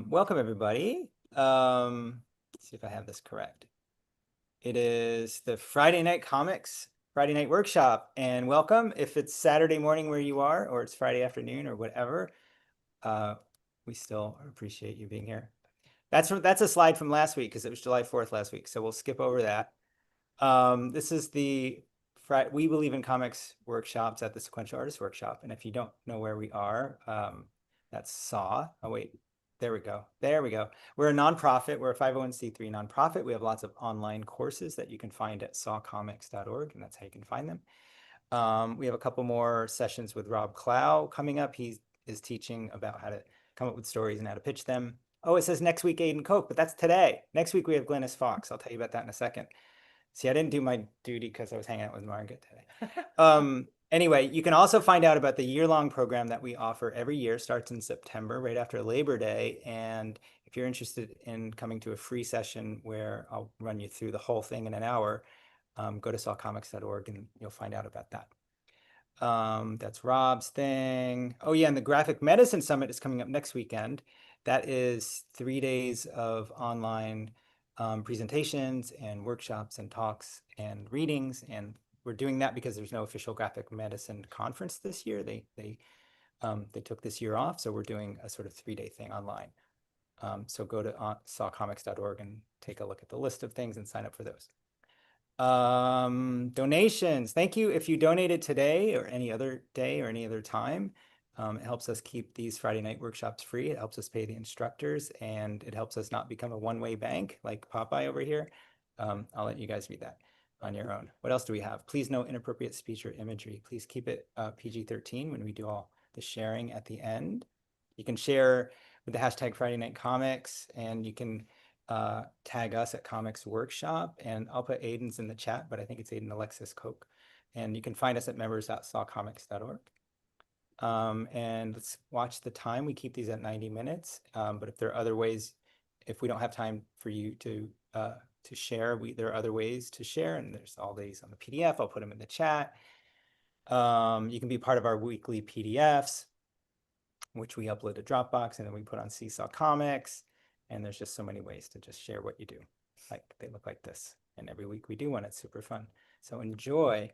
Welcome, everybody. Let's see if I have this correct. It is the Friday Night Comics Friday Night Workshop, and welcome. If it's Saturday morning where you are, or it's Friday afternoon or whatever, we still appreciate you being here. That's a slide from last week because it was July 4th last week, so we'll skip over that. This is the We Believe in Comics workshops at the Sequential Artists Workshop, and if you don't know where we are, that's SAW. Oh wait, there we go. There we go. We're a nonprofit. We're a 501c3 nonprofit. We have lots of online courses that you can find at sawcomics.org, and that's how you can find them. We have a couple more sessions with Rob Clow coming up. He is teaching about how to come up with stories and how to pitch them. Oh, it says next week Aidan Koch, but that's today. Next week we have Glynis Fox. I'll tell you about that in a second. See, I didn't do my duty because I was hanging out with Margaret today. Anyway, you can also find out about the year-long program that we offer every year. Starts in September, right after Labor Day. And if you're interested in coming to a free session where I'll run you through the whole thing in an hour, go to sawcomics.org and you'll find out about that. That's Rob's thing. Oh yeah, and the Graphic Medicine Summit is coming up next weekend. That is 3 days of online presentations and workshops and talks and readings, and we're doing that because there's no official graphic medicine conference this year. They took this year off, so we're doing a sort of 3-day thing online. So go to sawcomics.org and take a look at the list of things and sign up for those. Donations. Thank you if you donated today or any other day or any other time. It helps us keep these Friday night workshops free. It helps us pay the instructors, and it helps us not become a one-way bank like Popeye over here. I'll let you guys read that on your own. What else do we have? Please no inappropriate speech or imagery. Please keep it PG-13 when we do all the sharing at the end. You can share with the hashtag Friday Night Comics, and you can tag us at Comics Workshop, and I'll put Aidan's in the chat, but I think it's Aidan Alexis Koch. And you can find us at members.sawcomics.org. And let's watch the time. We keep these at 90 minutes. But if there are other ways, if we don't have time for you to share, there are other ways to share, and there's all these on the PDF. I'll put them in the chat. You can be part of our weekly PDFs, which we upload to Dropbox, and then we put on Seesaw Comics. And there's just so many ways to just share what you do. Like they look like this. And every week we do one. It's super fun. So enjoy.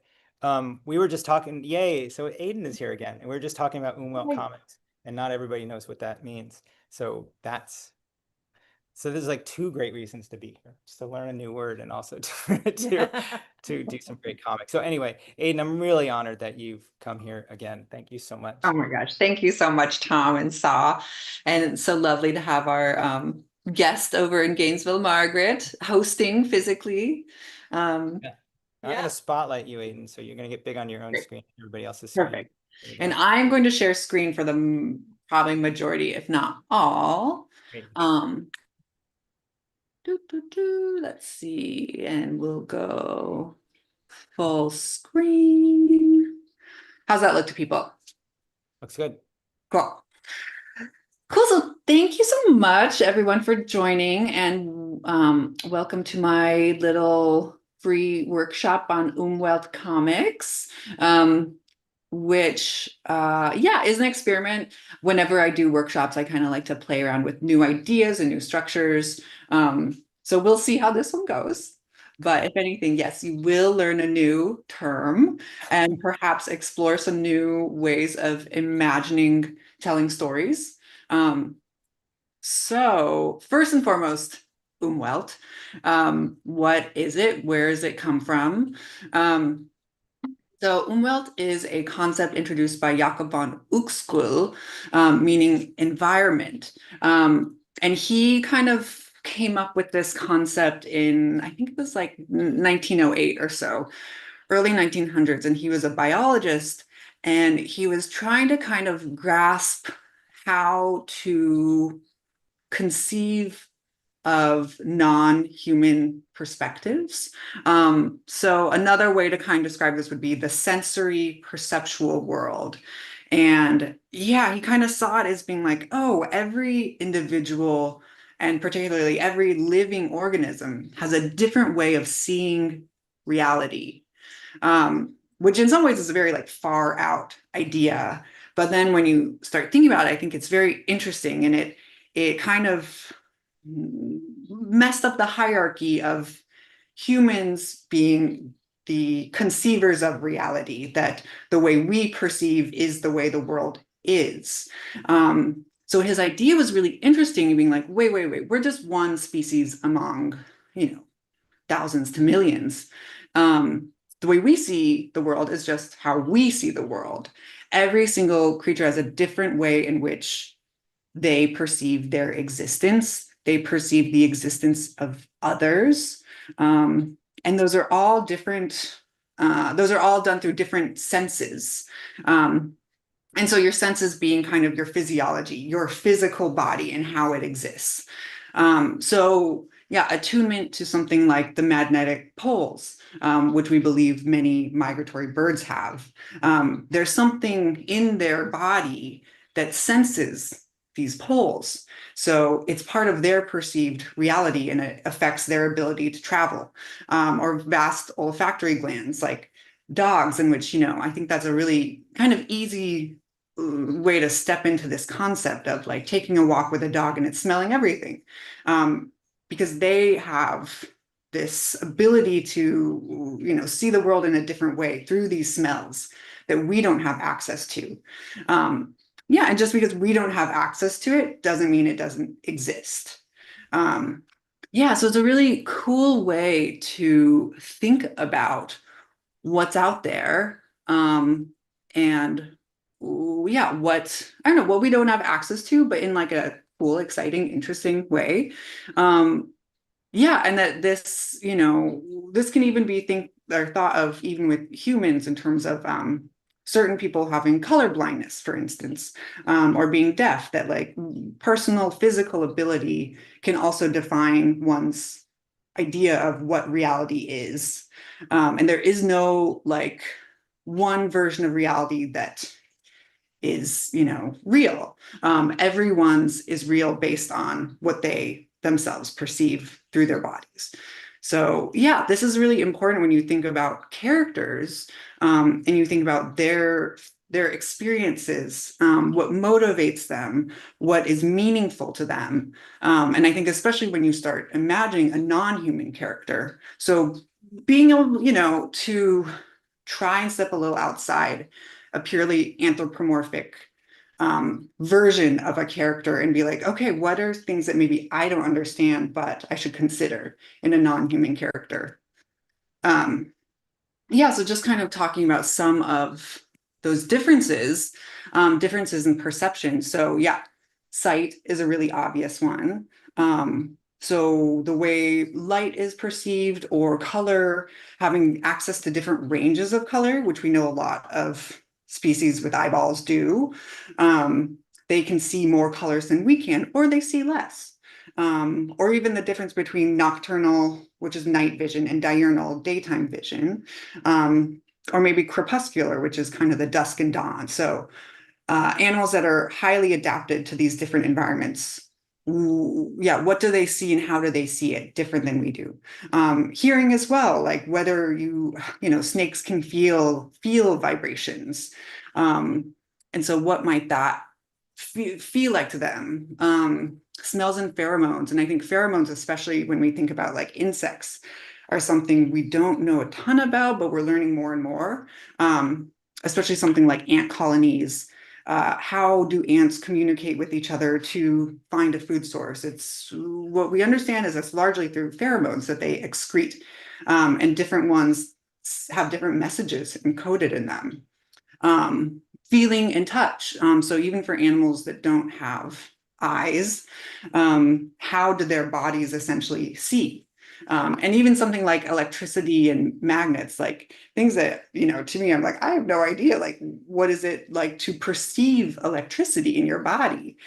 We were just talking, yay. So Aidan is here again. And we were just talking about Umwelt comics. And not everybody knows what that means. So there's like 2 great reasons to be here. Just to learn a new word and also to do some great comics. So anyway, Aidan, I'm really honored that you've come here again. Thank you so much. Oh my gosh. Thank you so much, Tom and Saw. And it's so lovely to have our guest over in Gainesville, Margaret, hosting physically. I'm going to spotlight you, Aidan, so you're going to get big on your own Great. screen, everybody else's screen. Perfect. And I'm going to share screen for the probably majority, if not all. Great. Let's see, and we'll go full screen. How's that look to people? Looks good. Cool. Cool. So thank you so much, everyone, for joining, and welcome to my little free workshop on Umwelt comics, which, is an experiment. Whenever I do workshops, I kind of like to play around with new ideas and new structures. So we'll see how this one goes. But if anything, yes, you will learn a new term and perhaps explore some new ways of imagining telling stories. So first and foremost, Umwelt. What is it? Where does it come from? So Umwelt is a concept introduced by Jakob von Uexküll, meaning environment. And he kind of came up with this concept in, I think it was like 1908 or so, early 1900s. And he was a biologist, and he was trying to kind of grasp how to conceive of non-human perspectives. So another way to kind of describe this would be the sensory-perceptual world. And yeah, he kind of saw it as being like, oh, every individual, and particularly every living organism, has a different way of seeing reality, which in some ways is a very like far out idea. But then when you start thinking about it, I think it's very interesting, and it kind of messed up the hierarchy of humans being the conceivers of reality, that the way we perceive is the way the world is. So his idea was really interesting, being like, wait, we're just one species among, thousands to millions. The way we see the world is just how we see the world. Every single creature has a different way in which they perceive their existence. They perceive the existence of others. And those are all different. Those are all done through different senses. And so your senses being kind of your physiology, your physical body and how it exists. So yeah, attunement to something like the magnetic poles, which we believe many migratory birds have. There's something in their body that senses these poles. So it's part of their perceived reality and it affects their ability to travel. Or vast olfactory glands like dogs, in which, I think that's a really kind of easy way to step into this concept of like taking a walk with a dog and it's smelling everything. Because they have this ability to, see the world in a different way through these smells that we don't have access to. Yeah, and just because we don't have access to it doesn't mean it doesn't exist. Yeah, so it's a really cool way to think about what's out there, and yeah, what I don't know, what we don't have access to, but in like a cool, exciting, interesting way. Yeah, and that this, this can even be think or thought of even with humans in terms of certain people having color blindness, for instance, or being deaf, that like personal physical ability can also define one's idea of what reality is. And there is no like one version of reality that is, real. Everyone's is real based on what they themselves perceive through their bodies. So yeah, this is really important when you think about characters, and you think about their experiences, what motivates them, what is meaningful to them. And I think especially when you start imagining a non-human character, so being able, to try and step a little outside a purely anthropomorphic version of a character and be like, okay, what are things that maybe I don't understand, but I should consider in a non-human character? Um, yeah, so just kind of talking about some of those differences, differences in perception. So yeah, sight is a really obvious one. So the way light is perceived or color, having access to different ranges of color, which we know a lot of species with eyeballs do. They can see more colors than we can, or they see less. Or even the difference between nocturnal, which is night vision, and diurnal, daytime vision, or maybe crepuscular, which is kind of the dusk and dawn. So animals that are highly adapted to these different environments, yeah, what do they see and how do they see it different than we do? Hearing as well, like whether snakes can feel vibrations. And so what might that feel like to them? Smells and pheromones. And I think pheromones, especially when we think about like insects, are something we don't know a ton about, but we're learning more and more. Especially something like ant colonies. How do ants communicate with each other to find a food source? It's what we understand is it's largely through pheromones that they excrete, and different ones have different messages encoded in them. Feeling and touch. So even for animals that don't have eyes, how do their bodies essentially see? And even something like electricity and magnets, like things that, to me, I'm like, I have no idea. Like, what is it like to perceive electricity in your body?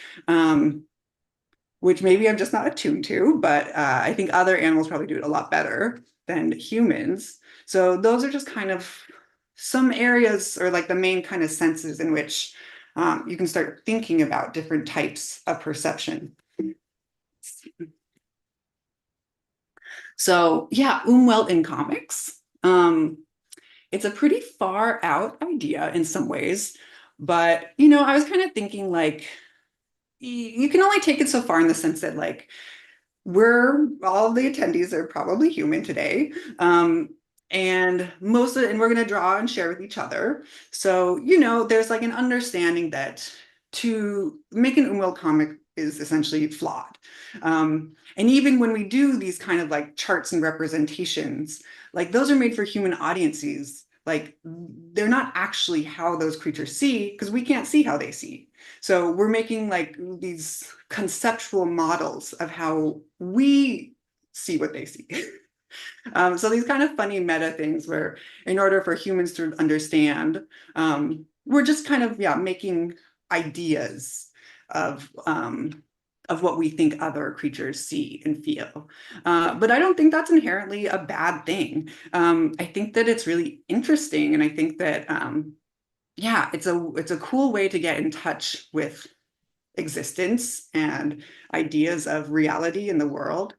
Which maybe I'm just not attuned to, but I think other animals probably do it a lot better than humans. So those are just kind of some areas, or like the main kind of senses in which you can start thinking about different types of perception. So yeah, Umwelt in comics. It's a pretty far out idea in some ways, but I was kind of thinking like, you can only take it so far in the sense that like we're all of the attendees are probably human today. And and we're going to draw and share with each other. So, there's like an understanding that to make an Umwelt comic is essentially flawed. And even when we do these kind of like charts and representations, like those are made for human audiences. Like they're not actually how those creatures see because we can't see how they see. So we're making like these conceptual models of how we see what they see. So these kind of funny meta things where in order for humans to understand, we're just kind of, yeah, making ideas of what we think other creatures see and feel. But I don't think that's inherently a bad thing. I think that it's really interesting. And I think that, yeah, it's a cool way to get in touch with existence and ideas of reality in the world.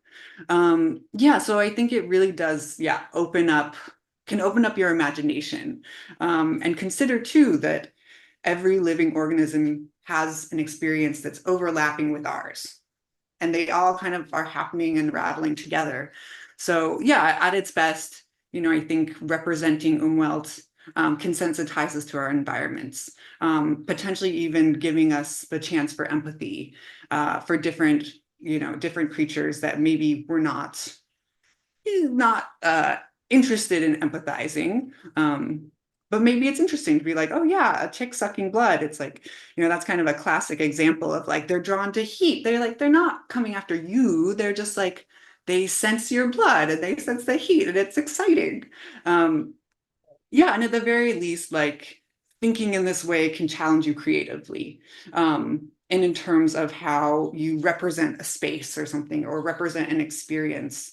Yeah, so I think it really does, yeah, can open up your imagination. And consider too that every living organism has an experience that's overlapping with ours. And they all kind of are happening and rattling together. So yeah, at its best, I think representing Umwelt can sensitize us to our environments, potentially even giving us the chance for empathy for different creatures that maybe we're not interested in empathizing. But maybe it's interesting to be like, oh yeah, a chick sucking blood. It's like, that's kind of a classic example of like they're drawn to heat. They're not coming after you. They're just like they sense your blood and they sense the heat and it's exciting. Um, yeah, and at the very least, like thinking in this way can challenge you creatively. And in terms of how you represent a space or something, or represent an experience,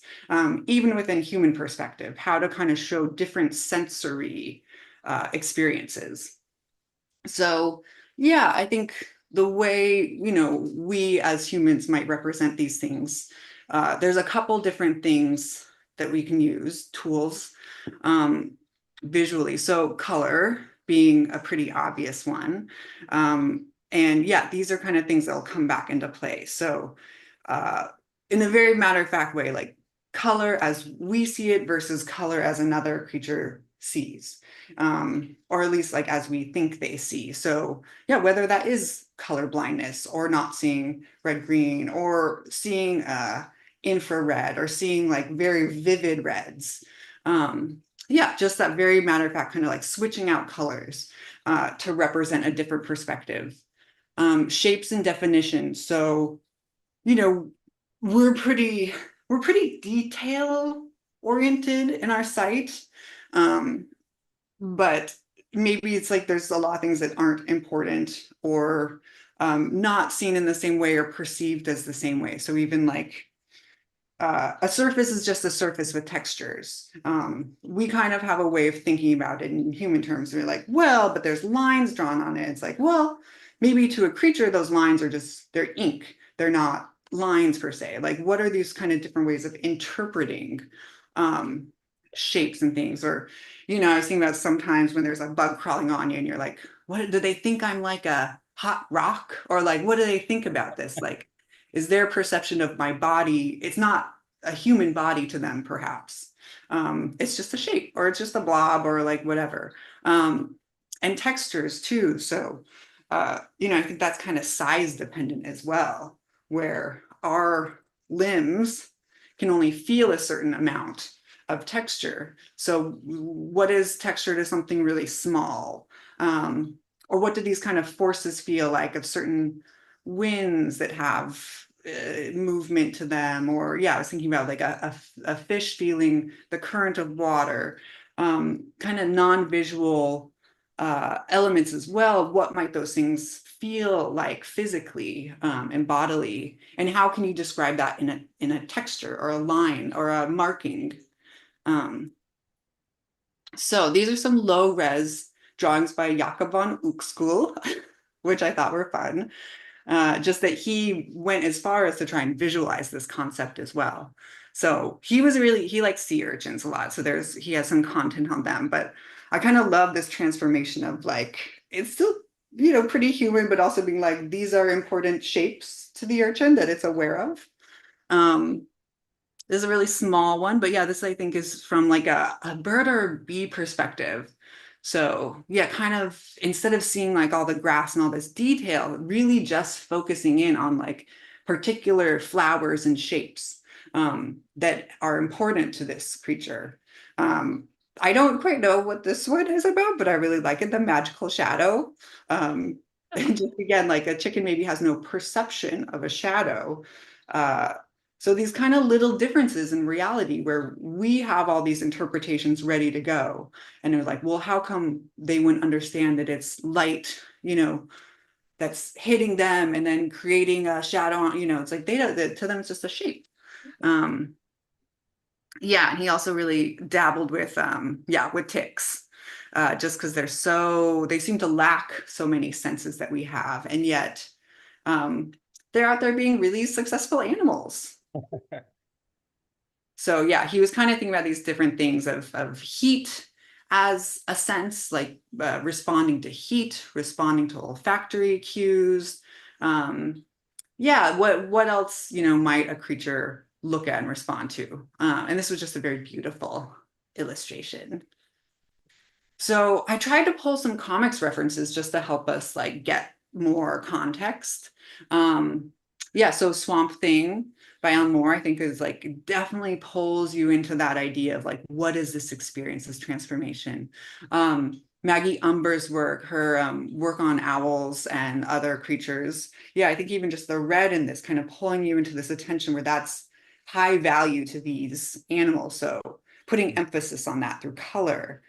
even within human perspective, how to kind of show different sensory experiences. So, yeah, I think the way, we as humans might represent these things, there's a couple different things that we can use, tools, um, visually. So, color being a pretty obvious one. And yeah, these are kind of things that'll come back into play. So, uh, in a very matter of fact way, like color as we see it versus color as another creature sees, or at least like as we think they see. So yeah, whether that is color blindness or not seeing red green or seeing infrared or seeing like very vivid reds. Yeah, just that very matter of fact kind of like switching out colors to represent a different perspective. Shapes and definitions. So, you know, we're pretty we're pretty detail oriented in our site. Um, but maybe it's like there's a lot of things that aren't important or not seen in the same way or perceived as the same way. So even like a surface is just a surface with textures. We kind of have a way of thinking about it in human terms. We're like, well, but there's lines drawn on it. It's like, well, maybe to a creature, those lines are they're ink. They're not lines per se. Like, what are these kind of different ways of interpreting um, shapes and things? Or, I was thinking about sometimes when there's a bug crawling on you and you're like, what do they think I'm like a hot rock? Or like, what do they think about this? Like, is their perception of my body, it's not a human body to them perhaps, it's just a shape or it's just a blob or like whatever, and textures too. So I think that's kind of size dependent as well, where our limbs can only feel a certain amount of texture. So what is texture to something really small, or what do these kind of forces feel like of certain winds that have movement to them? Or yeah, I was thinking about like a fish feeling the current of water, kind of non-visual elements as well. What might those things feel like physically and bodily, and how can you describe that in a texture or a line or a marking? um, so these are some low res drawings by Jakob von Uexküll, which I thought were fun. Just that he went as far as to try and visualize this concept as well. So he likes sea urchins a lot. So he has some content on them, but I kind of love this transformation of like, it's still pretty human, but also being like, these are important shapes to the urchin that it's aware of. Um, this is a really small one, but yeah, this I think is from like a bird or a bee perspective. So yeah, kind of instead of seeing like all the grass and all this detail, really just focusing in on like particular flowers and shapes that are important to this creature. Um, I don't quite know what this one is about, but I really like it, the magical shadow. Um, and just again, like a chicken maybe has no perception of a shadow. Uh, so these kind of little differences in reality where we have all these interpretations ready to go. And they're like, well, how come they wouldn't understand that it's light, that's hitting them and then creating a shadow on, it's like they don't, to them, it's just a shape. Um, yeah, and he also really dabbled with, yeah, with ticks. Just because they seem to lack so many senses that we have. And yet um, they're out there being really successful animals. So yeah, he was kind of thinking about these different things of heat as a sense, like responding to heat, responding to olfactory cues. Um, yeah, what else, might a creature look at and respond to? And this was just a very beautiful illustration. So I tried to pull some comics references just to help us like get more context. Um, yeah, so Swamp Thing by Alan Moore, I think is like definitely pulls you into that idea of like, what is this experience, this transformation? Maggie Umber's work, her work on owls and other creatures. Yeah, I think even just the red in this kind of pulling you into this attention where that's high value to these animals. So putting emphasis on that through color.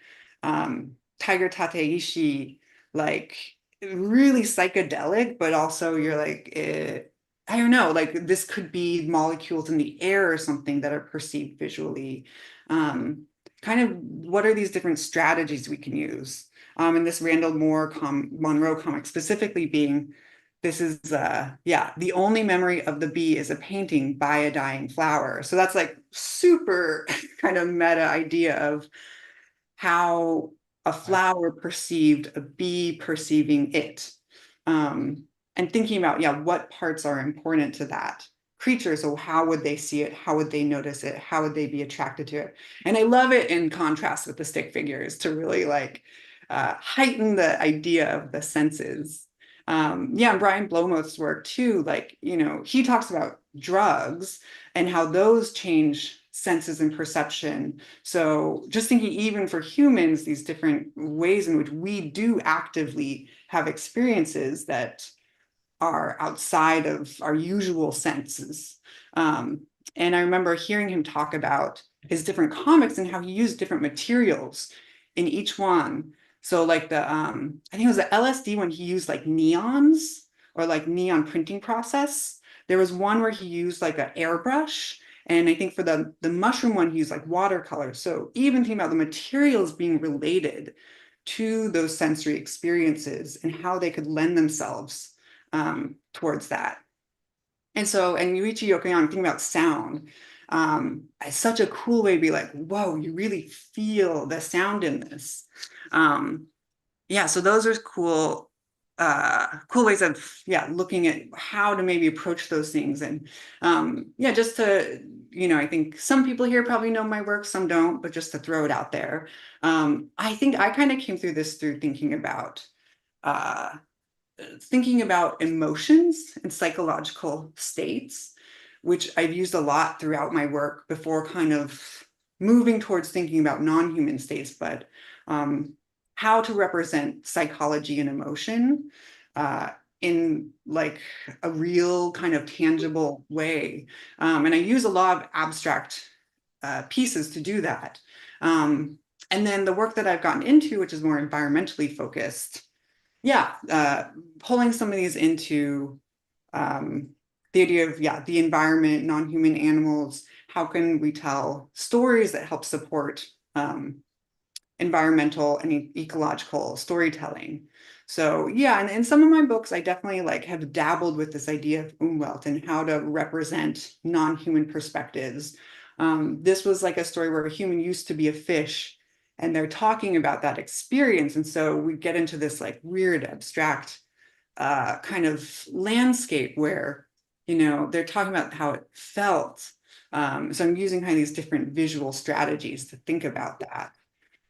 Tiger Tateishi, like really psychedelic, but also you're like, I don't know, like this could be molecules in the air or something that are perceived visually. Um, Kind of what are these different strategies we can use? And this Randall Moore Monroe comic specifically being, this is yeah, the only memory of the bee is a painting by a dying flower. So that's like super kind of meta idea of how a flower perceived a bee perceiving it. Um, and thinking about, yeah, what parts are important to that creature. So how would they see it? How would they notice it? How would they be attracted to it? And I love it in contrast with the stick figures to really like heighten the idea of the senses. Yeah, and Brian Blomoth's work too, like, he talks about drugs and how those change senses and perception. So just thinking even for humans, these different ways in which we do actively have experiences that are outside of our usual senses. Um, and I remember hearing him talk about his different comics and how he used different materials in each one. So like I think it was the LSD one, he used like neons or like neon printing process. There was one where he used like an airbrush. And I think for the mushroom one, he used like watercolor. So even thinking about the materials being related to those sensory experiences and how they could lend themselves towards that. And so, and Yuichi Yokoyama, thinking about sound, it's such a cool way to be like, whoa, you really feel the sound in this. Um, yeah, so those are cool ways of, yeah, looking at how to maybe approach those things. And yeah, just to, I think some people here probably know my work, some don't, but just to throw it out there. I think I kind of came through this through uh, thinking about emotions and psychological states, which I've used a lot throughout my work before kind of moving towards thinking about non-human states, but how to represent psychology and emotion in like a real kind of tangible way. And I use a lot of abstract pieces to do that. And then the work that I've gotten into, which is more environmentally focused, yeah, pulling some of these into the idea of, yeah, the environment, non-human animals, how can we tell stories that help support environmental and ecological storytelling? So yeah, and in some of my books, I definitely like have dabbled with this idea of Umwelt and how to represent non-human perspectives. This was like a story where a human used to be a fish and they're talking about that experience. And so we get into this like weird abstract kind of landscape where, they're talking about how it felt. So I'm using kind of these different visual strategies to think about that.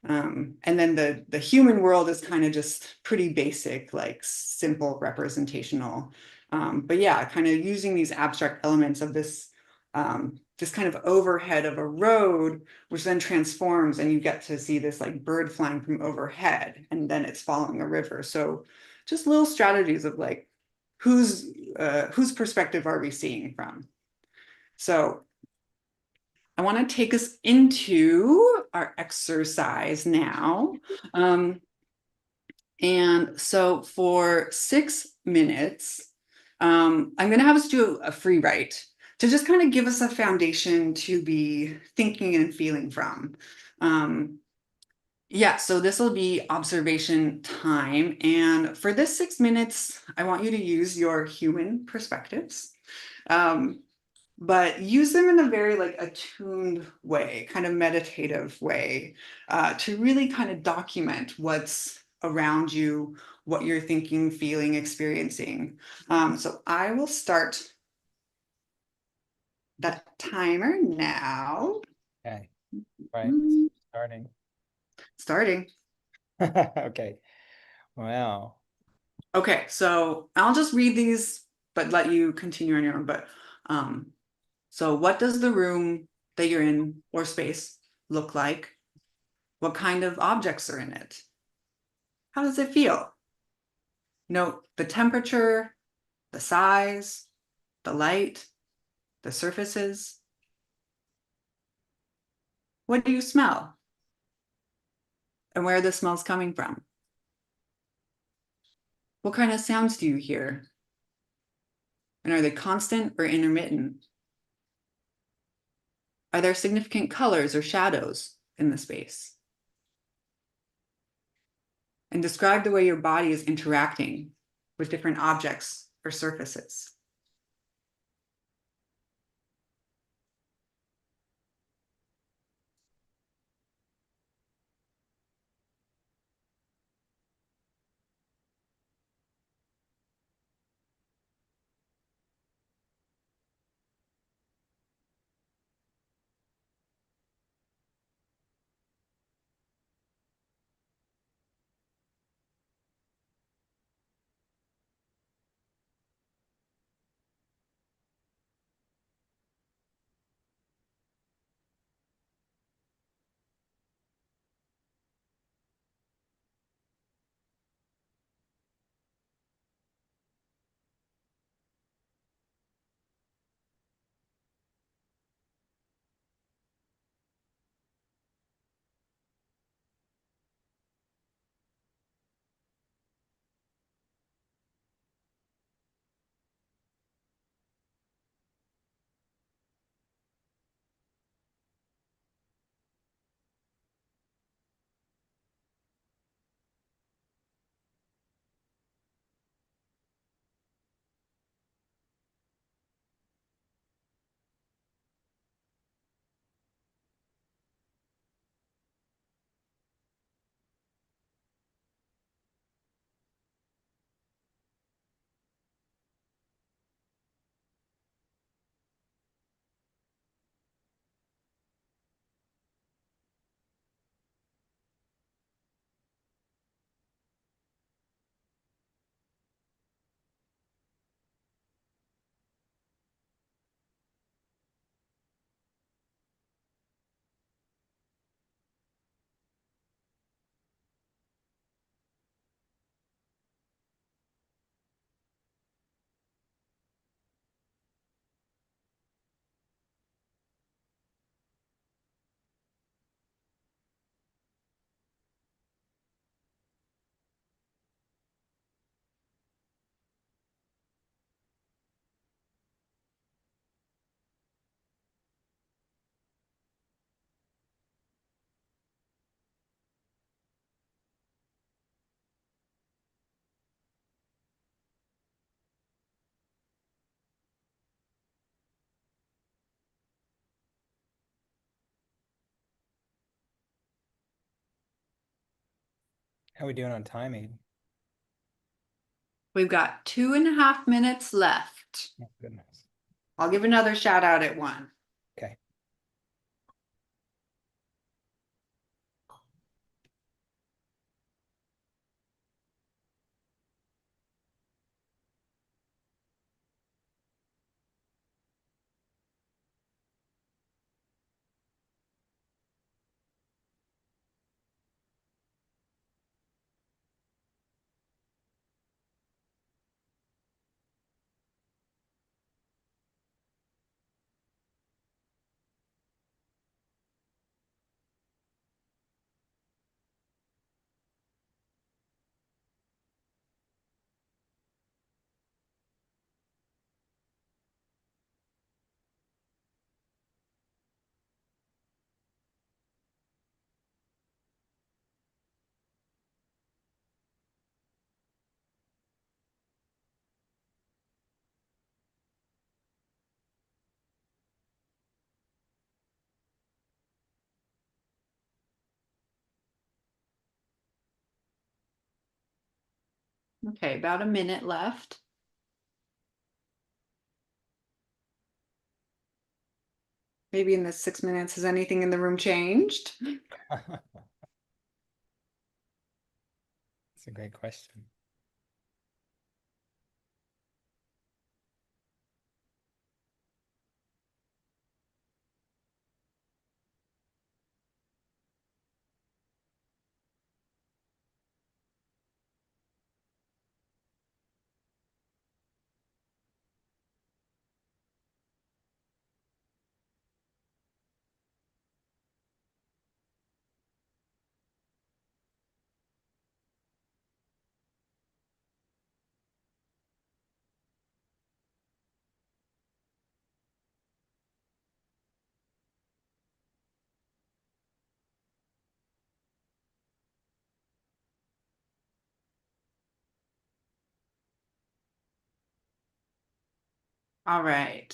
And then the human world is kind of just pretty basic, like simple representational. But yeah, kind of using these abstract elements of this kind of overhead of a road, which then transforms and you get to see this like bird flying from overhead, and then it's following a river. So just little strategies of like whose perspective are we seeing from? So I want to take us into our exercise now. Um, and so for 6 minutes, I'm going to have us do a free write to just kind of give us a foundation to be thinking and feeling from. Um, yeah, so this will be observation time. And for this 6 minutes, I want you to use your human perspectives. Um, but use them in a very like attuned way, kind of meditative way, to really kind of document what's around you, what you're thinking, feeling, experiencing. So I will start that timer now. Okay, right, starting. Starting. Okay, wow. Okay, so I'll just read these, but let you continue on your own. But so what does the room that you're in or space look like? What kind of objects are in it? How does it feel? Note the temperature, the size, the light, the surfaces. What do you smell? And where are the smells coming from? What kind of sounds do you hear? And are they constant or intermittent? Are there significant colors or shadows in the space? And describe the way your body is interacting with different objects or surfaces. How are we doing on timing? We've got 2.5 minutes left. Oh, goodness. I'll give another shout out at one. Okay. Okay, about a minute left. Maybe in the 6 minutes, has anything in the room changed? That's a great question. All right.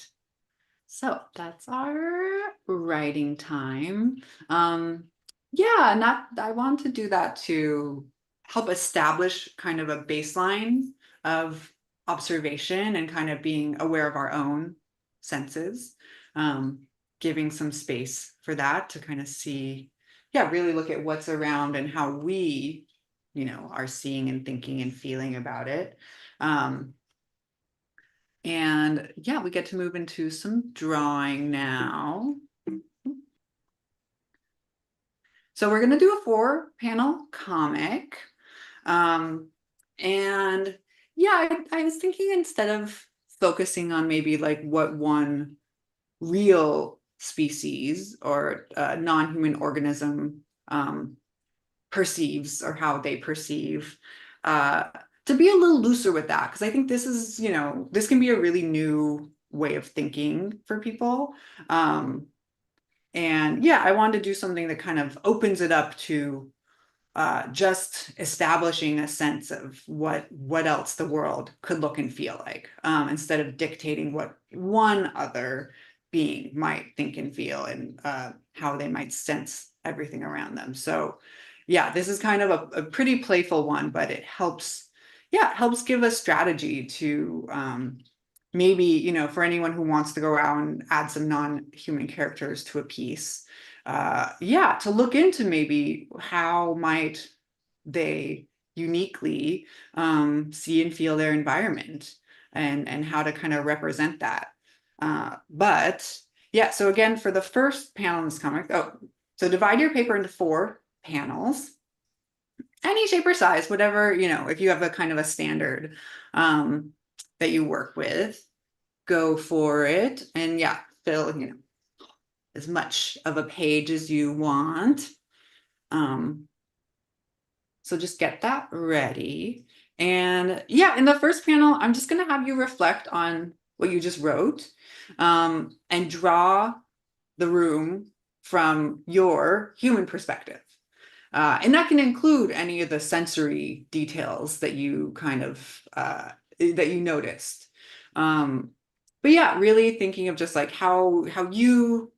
So that's our writing time. Yeah, and that I want to do that to help establish kind of a baseline of observation and kind of being aware of our own senses, um, giving some space for that to kind of see, yeah, really look at what's around and how we, are seeing and thinking and feeling about it. Um, and yeah, we get to move into some drawing now. So we're going to do a 4-panel comic. Um, and yeah, I was thinking instead of focusing on maybe like what one real species or non-human organism perceives or how they perceive, uh, to be a little looser with that. Because I think this is, this can be a really new way of thinking for people. And yeah, I wanted to do something that kind of opens it up to just establishing a sense of what else the world could look and feel like, instead of dictating what one other being might think and feel, and how they might sense everything around them. So yeah, this is kind of a pretty playful one, but it helps, yeah, it helps give a strategy to, maybe, for anyone who wants to go out and add some non-human characters to a piece, yeah, to look into maybe how might they uniquely see and feel their environment, and how to kind of represent that. But yeah, so again, for the first panel in this comic, so divide your paper into 4 panels, any shape or size, whatever, if you have a kind of a standard that you work with, go for it. And yeah, fill, as much of a page as you want. So just get that ready. And yeah, in the first panel, I'm just going to have you reflect on what you just wrote, and draw the room from your human perspective. And that can include any of the sensory details that you kind of, that you noticed. Um, but yeah, really thinking of just like how you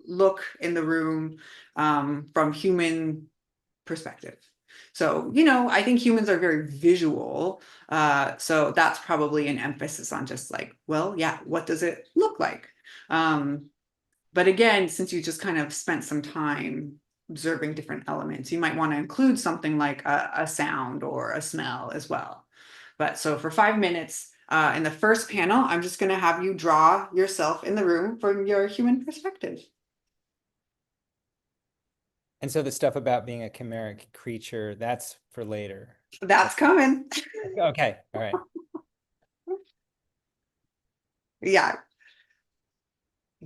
look in the room, from human perspective. So, you know, I think humans are very visual. So that's probably an emphasis on just like, well, yeah, what does it look like? Um, but again, since you just kind of spent some time observing different elements, you might want to include something like a sound or a smell as well. But so for 5 minutes, in the first panel, I'm just going to have you draw yourself in the room from your human perspective. And so the stuff about being a chimeric creature, that's for later. That's coming. Okay. All right. Yeah.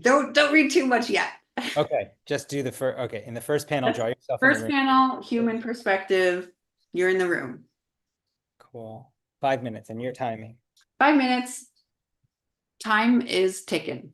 Don't read too much yet. Okay. Just do the first. Okay. In the first panel, draw yourself in the First room. panel, human perspective. You're in the room. Cool. 5 minutes and your timing. 5 minutes. Time is ticking.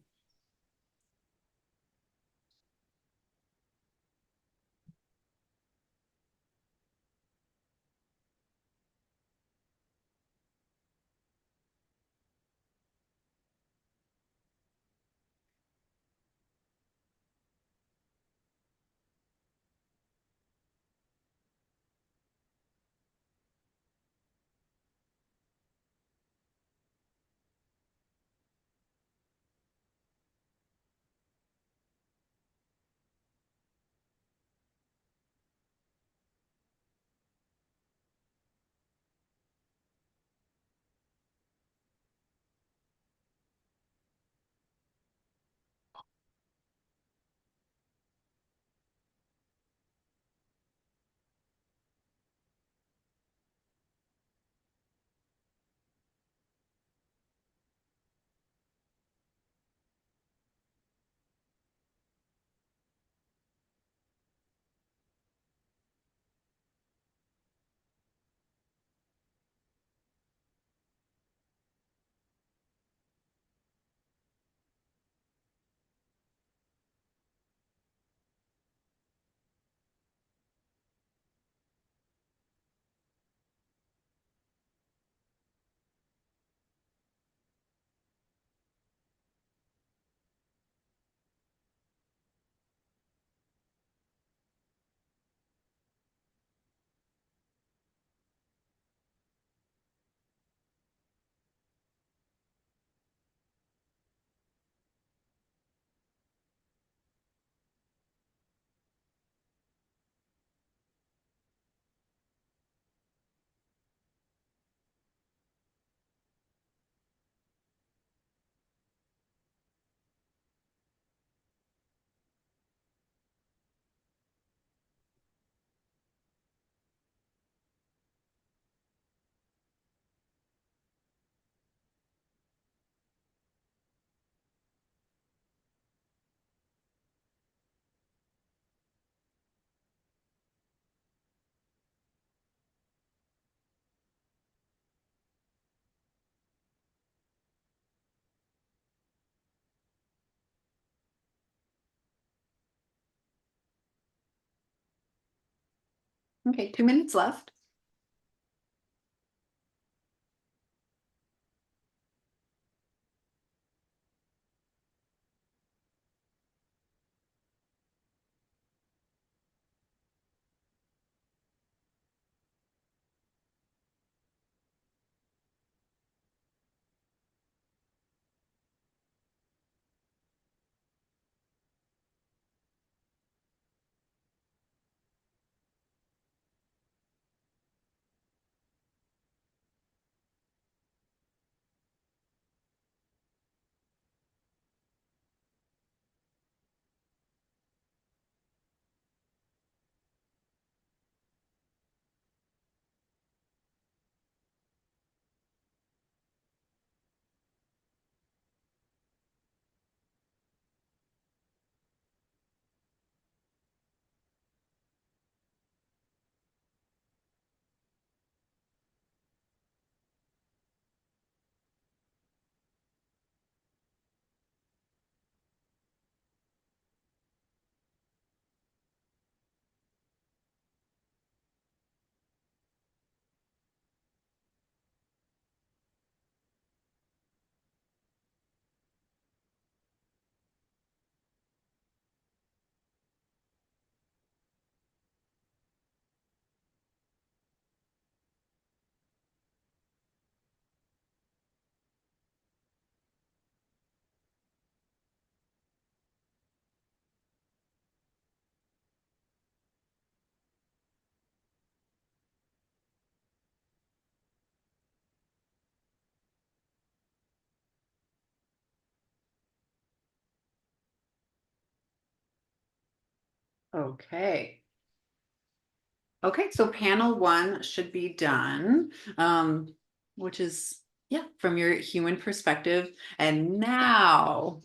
Okay, 2 minutes left. Okay. Okay, so panel one should be done, which is, yeah, from your human perspective. And now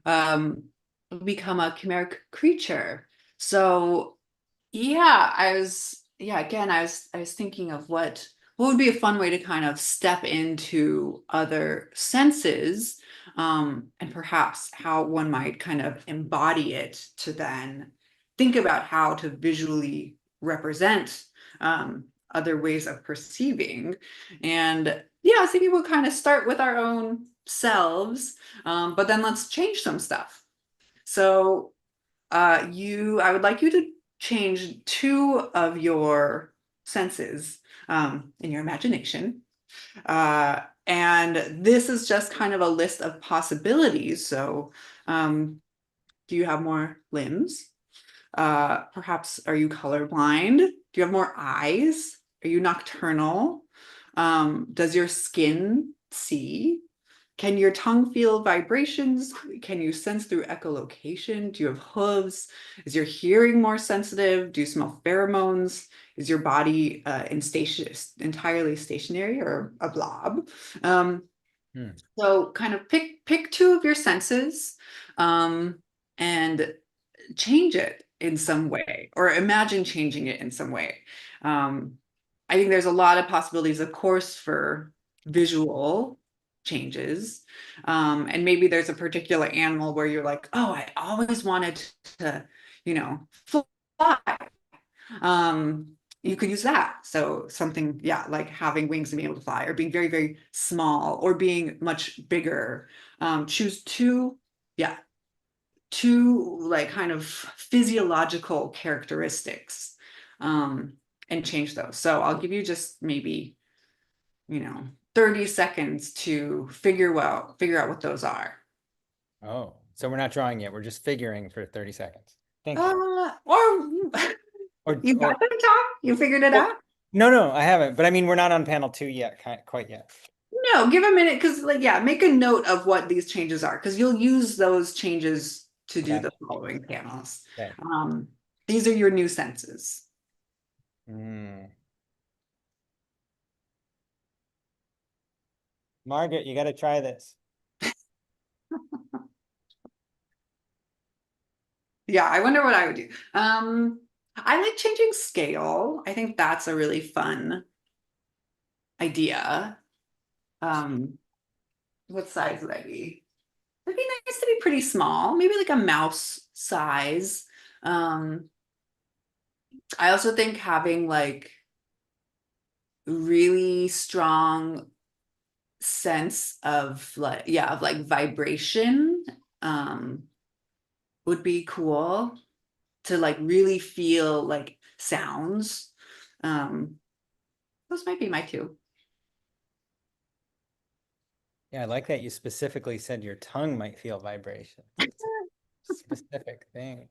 become a chimeric creature. So yeah, again, I was thinking of what would be a fun way to kind of step into other senses, and perhaps how one might kind of embody it to then think about how to visually represent other ways of perceiving. And yeah, so maybe we'll kind of start with our own selves, but then let's change some stuff. So I would like you to change two of your senses in your imagination. And this is just kind of a list of possibilities. So, do you have more limbs? Perhaps are you colorblind? Do you have more eyes? Are you nocturnal? Does your skin see? Can your tongue feel vibrations? Can you sense through echolocation? Do you have hooves? Is your hearing more sensitive? Do you smell pheromones? Is your body entirely stationary or a blob? Um, Hmm. so kind of pick two of your senses, and change it in some way, or imagine changing it in some way. Um, I think there's a lot of possibilities, of course, for visual changes. And maybe there's a particular animal where you're like, oh, I always wanted to, fly. You could use that. So something, yeah, like having wings and being able to fly, or being very, very small, or being much bigger. Choose yeah, two like kind of physiological characteristics, um, and change those. So I'll give you just maybe, 30 seconds to figure out what those are. Oh, so we're not drawing yet. We're just figuring for 30 seconds. Thank you. Or you got Or them, Tom? You figured it well, out? no, no, I haven't. But I mean, we're not on panel two yet, quite yet. No, give a minute, because like, yeah, make a note of what these changes are, because you'll use those changes to do Okay. the following panels. Okay. Um, these are your new senses. Mm. Margaret, you got to try this. Yeah, I wonder what I would do. I like changing scale. I think that's a really fun idea. Um, what size would I be? It'd be nice to be pretty small, maybe like a mouse size. Um, I also think having like really strong sense of like, yeah, of like vibration, um, would be cool to like really feel like sounds. Um, those might be my two. Yeah, I like that you specifically said your tongue might feel vibrations. It's a specific thing.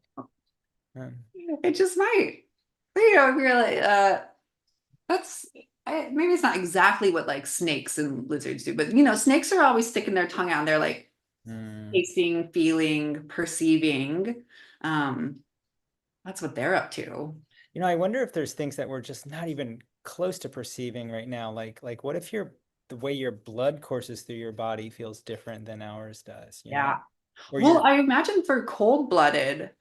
Um, It just might. But, really, that's maybe it's not exactly what like snakes and lizards do, but snakes are always sticking their tongue out and they're like mm. tasting, feeling, perceiving. Um, that's what they're up to. I wonder if there's things that we're just not even close to perceiving right now. Like what if the way your blood courses through your body feels different than ours does, Yeah. Or Well, your I imagine for cold-blooded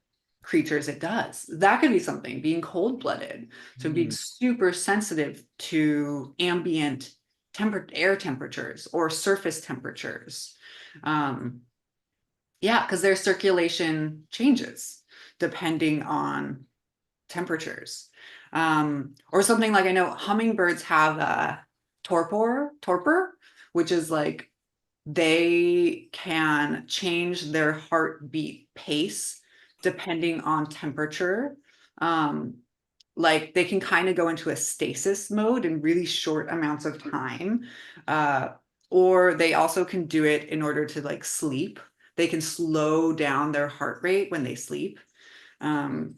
creatures, it does. That could be something, being cold-blooded. So being mm, super sensitive to ambient air temperatures or surface temperatures. Um, yeah, because their circulation changes depending on temperatures. Or something like, I know hummingbirds have a torpor, which is like they can change their heartbeat pace depending on temperature. Um, like they can kind of go into a stasis mode in really short amounts of time. Uh, or they also can do it in order to like sleep. They can slow down their heart rate when they sleep. Um,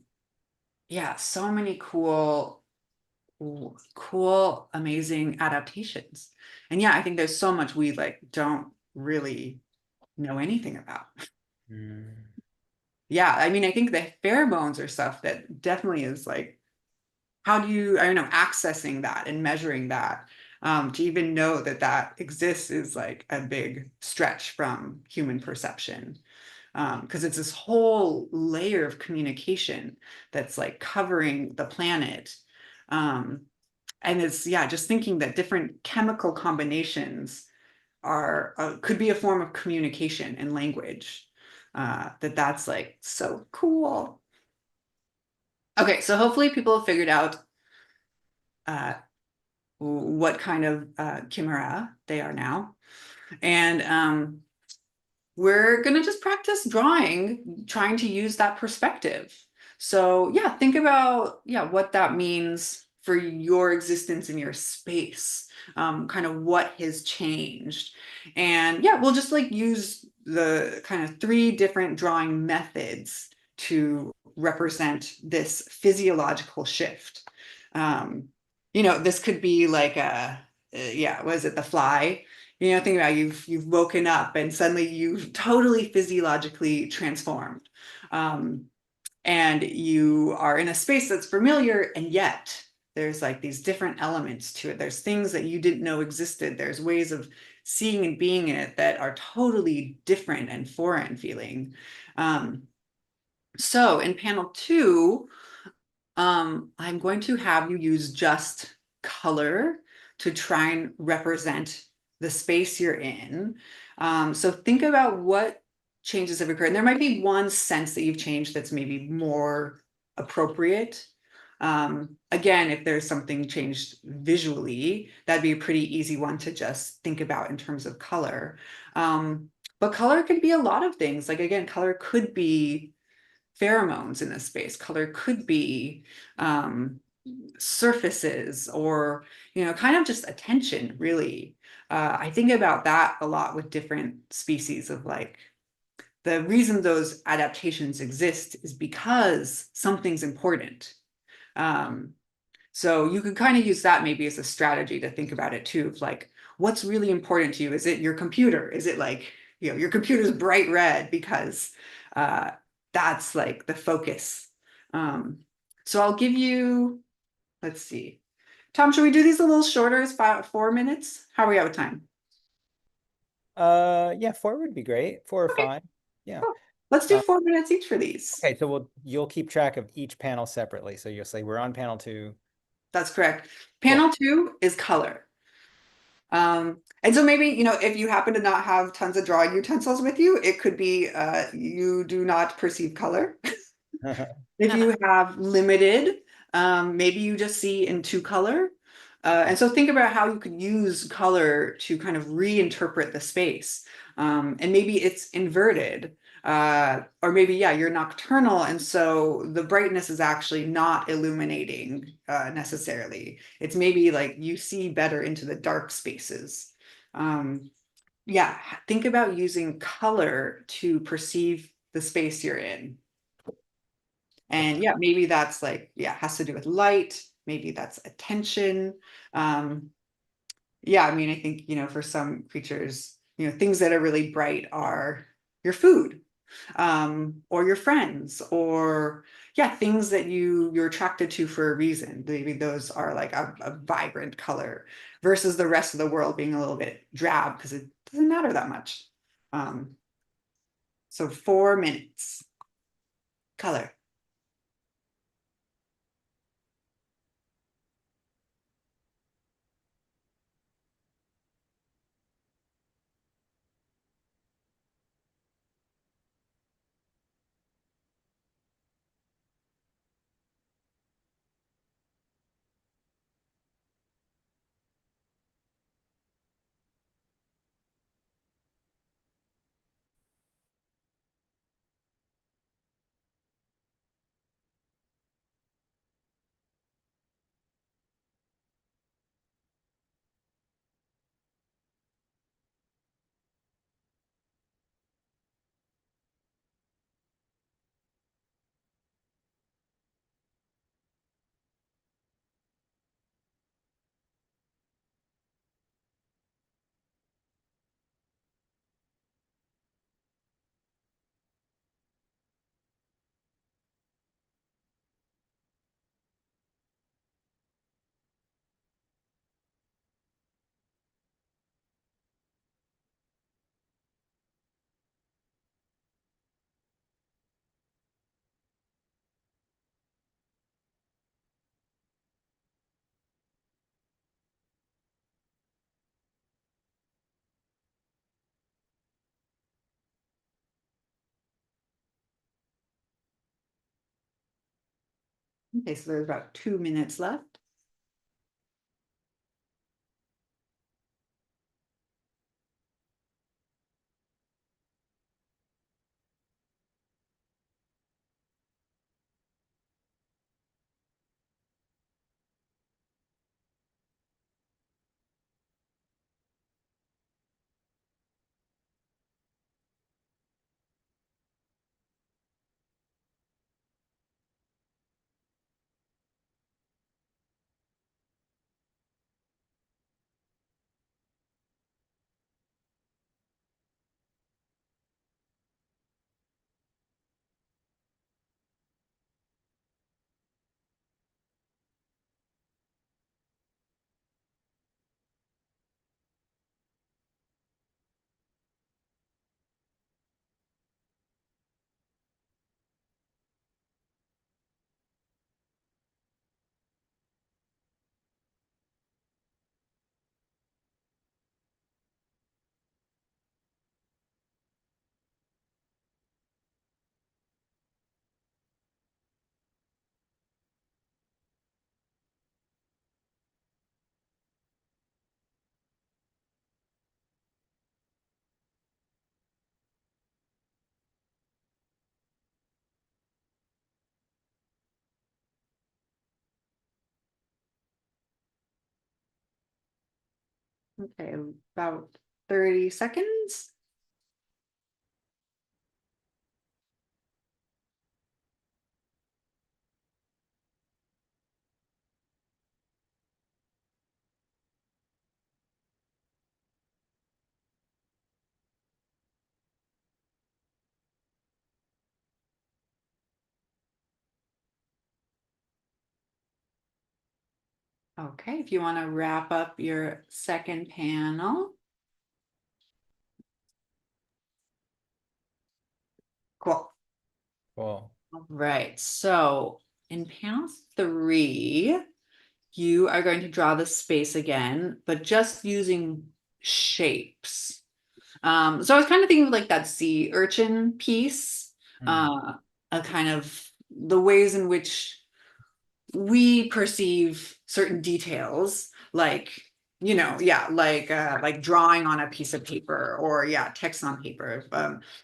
yeah, so many cool, amazing adaptations. And yeah, I think there's so much we like don't really know anything about. mm. yeah, I mean, I think the pheromones are stuff that definitely is like, how do you, I don't know, accessing that and measuring that, to even know that that exists is like a big stretch from human perception. Because it's this whole layer of communication that's like covering the planet. Um, and it's, yeah, just thinking that different chemical combinations are could be a form of communication and language. That's like so cool. Okay, so hopefully people have figured out uh, what kind of chimera they are now. And we're going to just practice drawing, trying to use that perspective. So yeah, think about, yeah, what that means for your existence in your space, kind of what has changed. And yeah, we'll just like use the kind of three different drawing methods to represent this physiological shift. Um, this could be like yeah, was it the fly? Think about you've woken up and suddenly you've totally physiologically transformed. Um, and you are in a space that's familiar, and yet there's like these different elements to it. There's things that you didn't know existed. There's ways of seeing and being in it that are totally different and foreign feeling. Um, so in panel two, I'm going to have you use just color to try and represent the space you're in. So think about what changes have occurred. And there might be one sense that you've changed that's maybe more appropriate. Again, if there's something changed visually, that'd be a pretty easy one to just think about in terms of color. But color could be a lot of things. Like again, color could be pheromones in this space. Color could be um, surfaces or, kind of just attention, really. I think about that a lot with different species of like, the reason those adaptations exist is because something's important. Um, so you could kind of use that maybe as a strategy to think about it too, of like, what's really important to you? Is it your computer? Is it like, your computer's bright red because uh, that's like the focus. Um, so I'll give you, let's see. Tom, should we do these a little shorter? It's about 4 minutes. How are we out of time? Yeah, four would be great. Four or Okay, five. Yeah. cool. Let's do Uh, 4 minutes each for these. okay, so you'll keep track of each panel separately. So you'll say we're on panel two. That's correct. Cool. Panel two is color. And so maybe, if you happen to not have tons of drawing utensils with you, it could be you do not perceive color. If you have limited, maybe you just see in two color. And so think about how you could use color to kind of reinterpret the space. And maybe it's inverted. Or maybe, yeah, you're nocturnal. And so the brightness is actually not illuminating necessarily. It's maybe like you see better into the dark spaces. Um, yeah, think about using color to perceive the space you're in. And yeah, maybe that's like, yeah, has to do with light. Maybe that's attention. Um, yeah, I mean, I think, for some creatures, things that are really bright are your food, or your friends, or yeah, things that you're attracted to for a reason. Maybe those are like a vibrant color versus the rest of the world being a little bit drab because it doesn't matter that much. Um, so 4 minutes, color. Okay, so there's about 2 minutes left. Okay, about 30 seconds. Okay, if you want to wrap up your second panel. Cool. Cool. All right, so in panel 3, you are going to draw the space again, but just using shapes. So I was kind of thinking of like that sea urchin piece, Hmm. uh, a kind of the ways in which we perceive certain details, like like drawing on a piece of paper, or text on paper.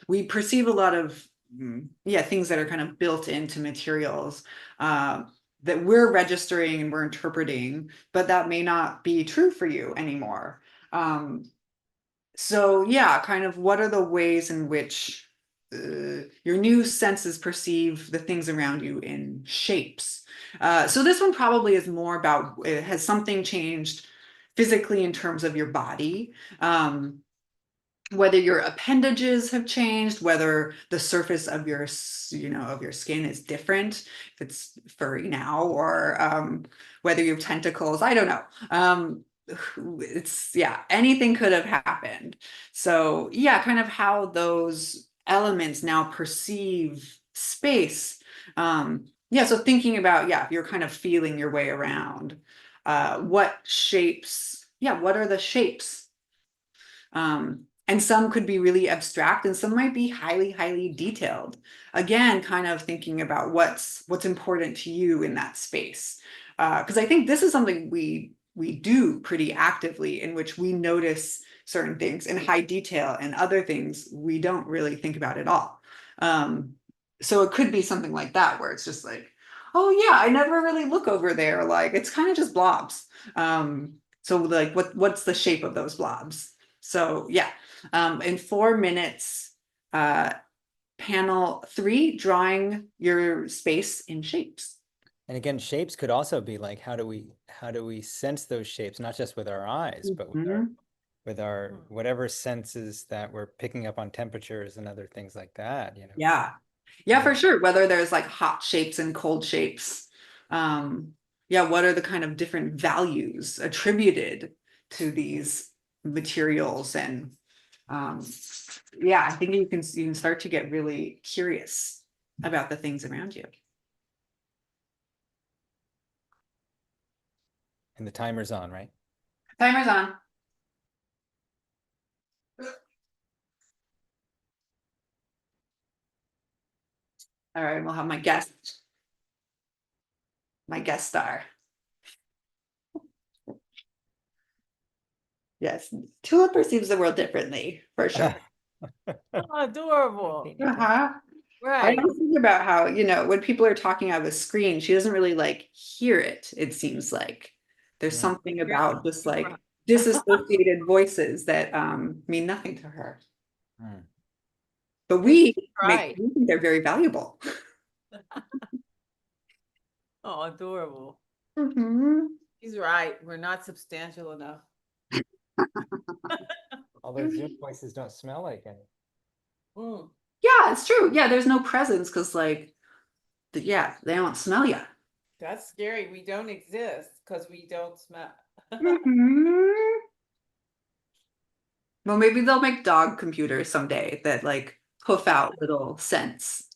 We perceive a lot of things that are kind of built into materials, uh, that we're registering and we're interpreting, but that may not be true for you anymore. um, so yeah, kind of what are the ways in which your new senses perceive the things around you in shapes? So this one probably is more about, has something changed physically in terms of your body? Whether your appendages have changed, whether the surface of of your skin is different, if it's furry now, or whether you have tentacles, I don't know. Anything could have happened. So yeah, kind of how those elements now perceive space. So thinking about, if you're kind of feeling your way around, what shapes, what are the shapes? And some could be really abstract, and some might be highly, highly detailed. Again, kind of thinking about what's important to you in that space. Because I think this is something we do pretty actively, in which we notice certain things in high detail, and other things we don't really think about at all. Um, so it could be something like that, where it's just like, oh yeah, I never really look over there. Like it's kind of just blobs. So like what's the shape of those blobs? So yeah, in 4 minutes, uh, panel 3, drawing your space in shapes. And again, shapes could also be like, how do we sense those shapes, not just with our eyes, but Mhm. with our whatever senses that we're picking up on temperatures and other things like that, Yeah. Yeah, Yeah. for sure. Whether there's like hot shapes and cold shapes. Um, what are the kind of different values attributed to these materials? And I think you can start to get really curious about the things around you. And the timer's on, right? Timer's on. All right, we'll have my guest my guest star. Yes, Tulip perceives the world differently, for sure. Oh, adorable. Uh-huh. I Right. always think about how, when people are talking out of a screen, she doesn't really like hear it, it seems like. There's something about just like disassociated voices that mean nothing to her. But we Right. we think they're very valuable. Oh, adorable. Mhm. He's right. We're not substantial enough. All those Zoom voices don't smell like any. Mm, Yeah, it's true. Yeah, there's no presence because yeah, they don't smell you. that's scary. We don't exist because we don't smell. Mhm. Well, maybe they'll make dog computers someday that like puff out little scents.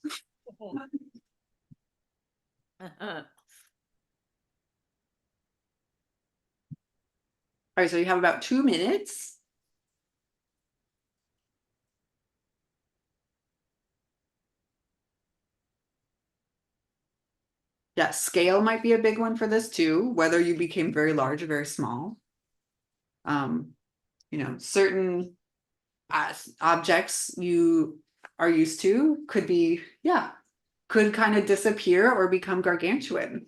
All right, so you have about 2 minutes. Yeah, scale might be a big one for this too, whether you became very large or very small. Um, certain objects you are used to could be, yeah, could kind of disappear or become gargantuan.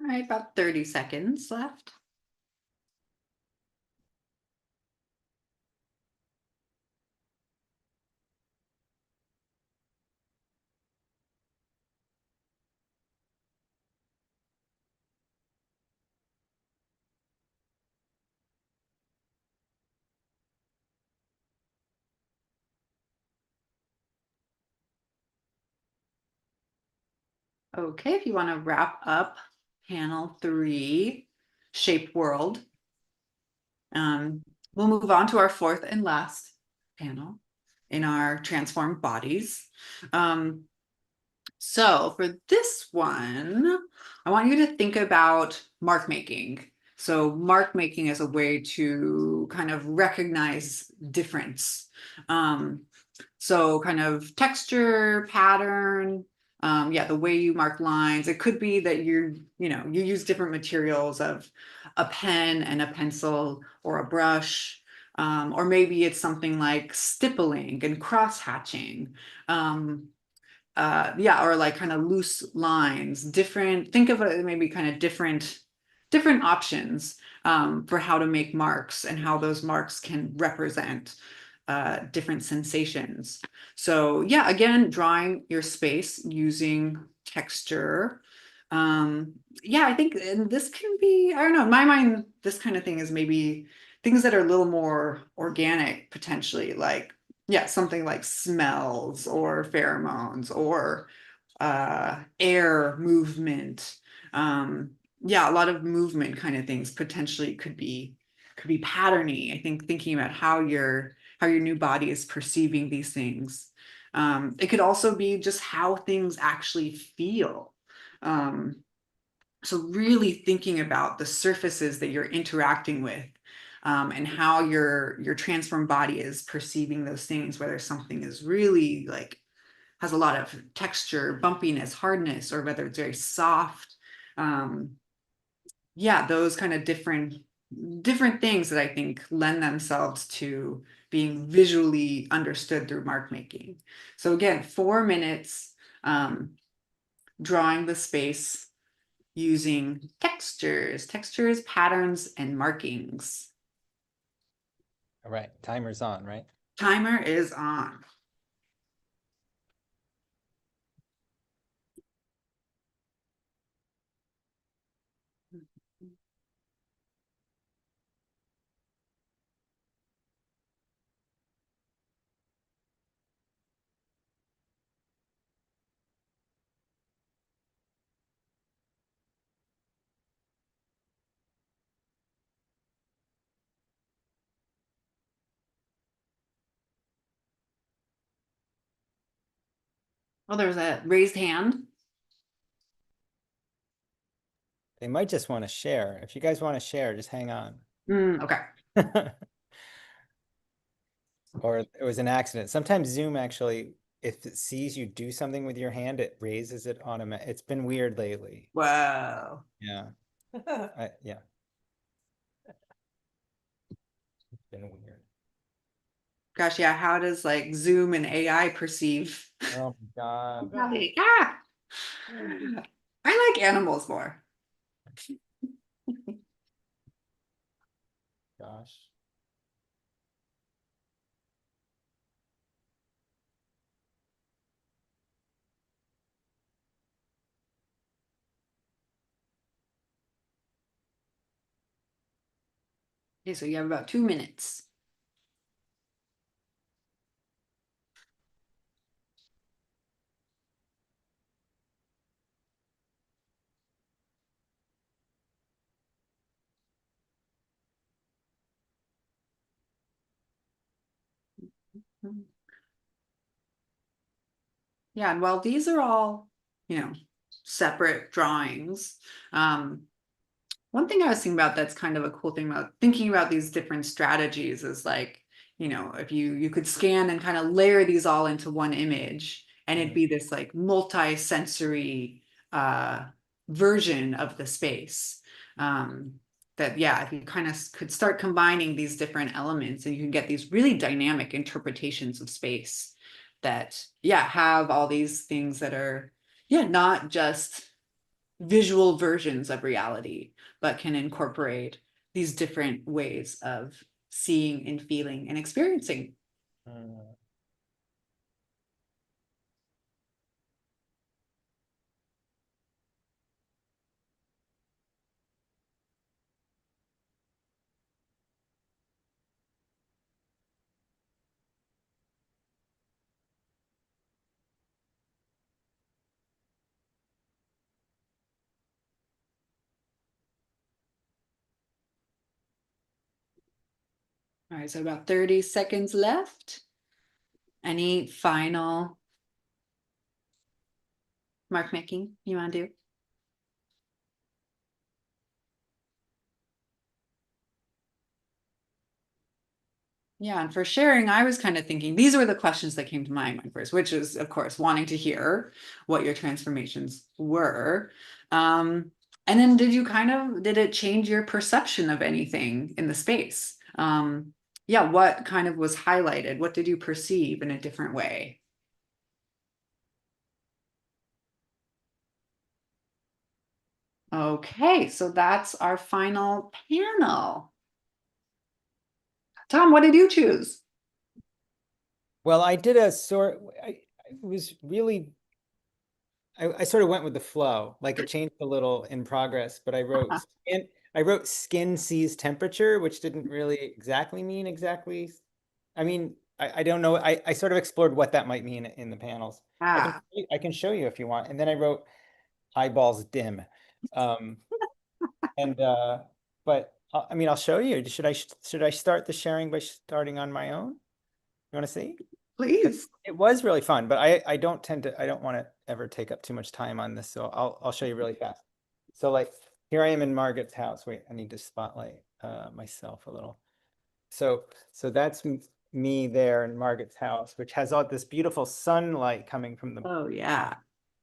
All right, about 30 seconds left. Okay, if you want to wrap up panel 3, shape world, we'll move on to our fourth and last panel in our transformed bodies. So for this one, I want you to think about mark making. So mark making is a way to kind of recognize difference. So kind of texture, pattern, yeah, the way you mark lines. It could be that you use different materials of a pen and a pencil or a brush. Or maybe it's something like stippling and cross hatching. Yeah, or like kind of loose lines, think of it maybe kind of different options for how to make marks and how those marks can represent different sensations. So yeah, again, drawing your space using texture. Yeah, I think and this can be, I don't know, in my mind, this kind of thing is maybe things that are a little more organic potentially, like yeah, something like smells or pheromones or air movement. Yeah, a lot of movement kind of things potentially could be patterny. I think thinking about how your new body is perceiving these things. It could also be just how things actually feel. Um, so really thinking about the surfaces that you're interacting with, and how your transformed body is perceiving those things, whether something is really like has a lot of texture, bumpiness, hardness, or whether it's very soft. Um, yeah, those kind of different things that I think lend themselves to being visually understood through mark making. So again, 4 minutes. drawing the space using textures, patterns, and markings. All right, timer's on, right? Timer is on. Oh, there's a raised hand. They might just want to share. If you guys want to share, just hang on. Okay. Or it was an accident. Sometimes Zoom actually, if it sees you do something with your hand, it raises it automatically. It's been weird lately. Wow. Yeah. Yeah. It's been weird. Gosh, yeah. How does like Zoom and AI perceive? Oh my God. I like animals more. Gosh. Okay, so you have about 2 minutes. Yeah, and while these are all, separate drawings, one thing I was thinking about that's kind of a cool thing about thinking about these different strategies is like, if you could scan and kind of layer these all into one image, and it'd be this like multi-sensory version of the space. That yeah, if you kind of could start combining these different elements, and you can get these really dynamic interpretations of space that yeah have all these things that are yeah not just visual versions of reality, but can incorporate these different ways of seeing and feeling and experiencing. Mm. All right, so about 30 seconds left. Any final mark making you want to do? Yeah, and for sharing, I was kind of thinking these were the questions that came to my mind first, which is, of course, wanting to hear what your transformations were. And then did it change your perception of anything in the space? Yeah, what kind of was highlighted? What did you perceive in a different way? Okay, so that's our final panel. Tom, what did you choose? Well, I did a sort, I was really, I sort of went with the flow, like it changed a little in progress, but I wrote skin sees temperature, which didn't really exactly mean exactly. I mean, I don't know. I sort of explored what that might mean in the panels. Ah, I can show you if you want. And then I wrote eyeballs dim. Um, and but I mean, I'll show you. Should I start the sharing by starting on my own? You want to see? 'Cause please. it was really fun, but I don't tend to, I don't want to ever take up too much time on this, so I'll show you really fast. So like here I am in Margaret's house. Wait, I need to spotlight myself a little. So that's me there in Margaret's house, which has all this beautiful sunlight coming from the Oh, yeah.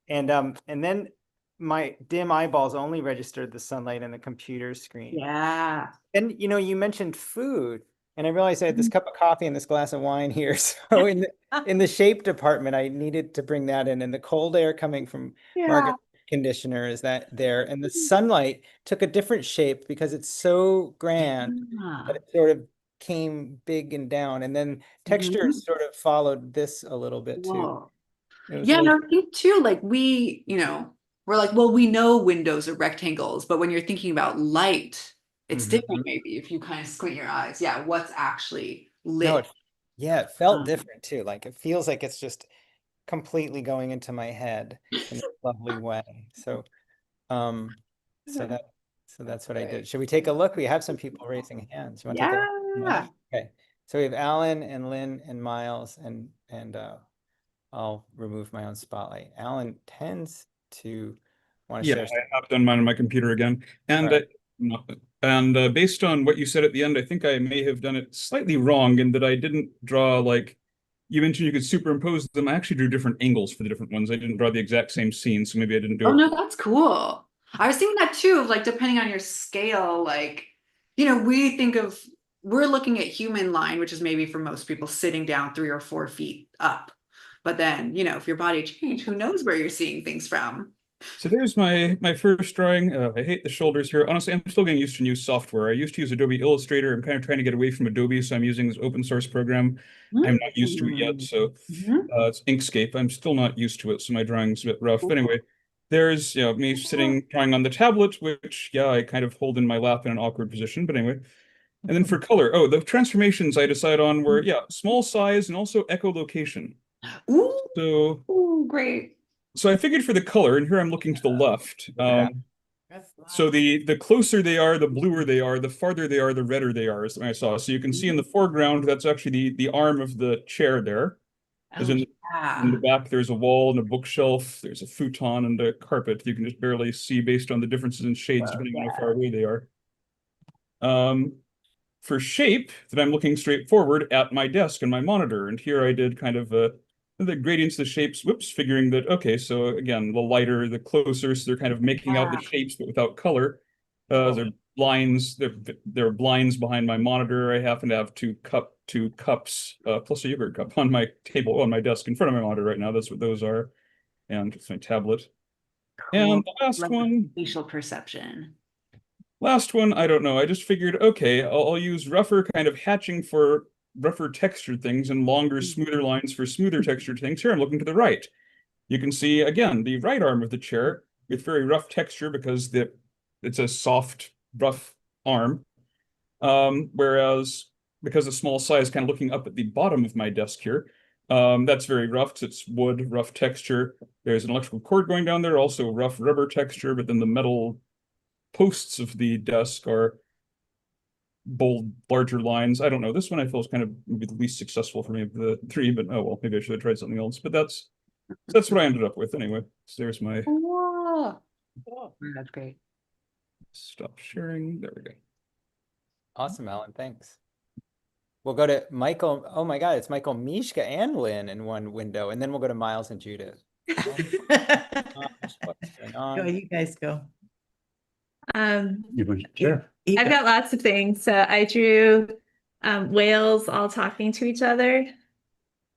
and then my dim eyeballs only registered the sunlight in the computer screen. Yeah. And you mentioned food, and I realized I had this cup of coffee and this glass of wine here. So in the shape department, I needed to bring that in, and the cold air coming from Yeah. Margaret's conditioner is that there, and the sunlight took a different shape because it's so grand that it sort of came big and down, and then texture sort of followed this a little bit too. Whoa. It was Yeah, really no, I think too, like we're like, well, we know windows are rectangles, but when you're thinking about light, it's different maybe if you kind of squint your eyes. Yeah, what's actually no, lit. it felt Um, different too. Like it feels like it's just completely going into my head in a lovely way. So, um, so that so that's what I did. Should we take a look? We have some people raising hands. You want to take a look? Yeah. Okay. So we have Alan and Lynn and Miles and I'll remove my own spotlight. Alan tends to want to Yeah, share. I have done mine on my computer again. And Right. no, based on what you said at the end, I think I may have done it slightly wrong in that I didn't draw like you mentioned you could superimpose them. I actually drew different angles for the different ones. I didn't draw the exact same scene, so maybe I didn't do Oh it. no, that's cool. I was thinking that too, of like depending on your scale, like, we think of we're looking at human line, which is maybe for most people sitting down 3 or 4 feet up. But then, if your body changed, who knows where you're seeing things from? So there's my first drawing. I hate the shoulders here. Honestly, I'm still getting used to new software. I used to use Adobe Illustrator. I'm kind of trying to get away from Adobe, so I'm using this open source program. I'm not used to it yet. So it's Inkscape. I'm still not used to it, so my drawing's a bit rough. But anyway, there's me sitting drawing on the tablet, which I kind of hold in my lap in an awkward position. But anyway, and then for color, the transformations I decide on were small size and also echolocation. Ooh, So great. so I figured for the color, and here I'm looking to the left. So the closer they are, the bluer they are, the farther they are, the redder they are, as I saw. So you can see in the foreground, that's actually the arm of the chair there. As in the back, there's a wall and a bookshelf, there's a futon and a carpet. You can just barely see based on the differences in shades, depending on how far away they are. For shape, that I'm looking straight forward at my desk and my monitor. And here I did kind of the gradients, the shapes, figuring that, okay, so again, the lighter, the closer, so they're kind of making out the shapes, but without color. There are blinds, there are blinds behind my monitor. I happen to have two cups, plus a yogurt cup on my table, on my desk in front of my monitor right now. That's what those are. And it's my tablet. Cool. And the last one. Facial perception. Last one, I don't know. I just figured, okay, I'll use rougher kind of hatching for rougher textured things and longer, smoother lines for smoother textured things. Here I'm looking to the right. You can see, again, the right arm of the chair with very rough texture because it's a soft, rough arm. Whereas because of small size, kind of looking up at the bottom of my desk here, that's very rough. It's wood, rough texture. There's an electrical cord going down there, also rough rubber texture, but then the metal posts of the desk are bold, larger lines. I don't know. This one I feel is kind of maybe the least successful for me of the three, but oh well, maybe I should have tried something else. But that's what I ended up with anyway. So there's my That's great. stop sharing. There we go. Awesome, Alan. Thanks. We'll go to Michael. Oh my God, it's Michael, Mishka, and Lynn in one window, and then we'll go to Miles and Judith. What's going on? Go, you guys go. Sure. I've got lots of things. So I drew whales all talking to each other.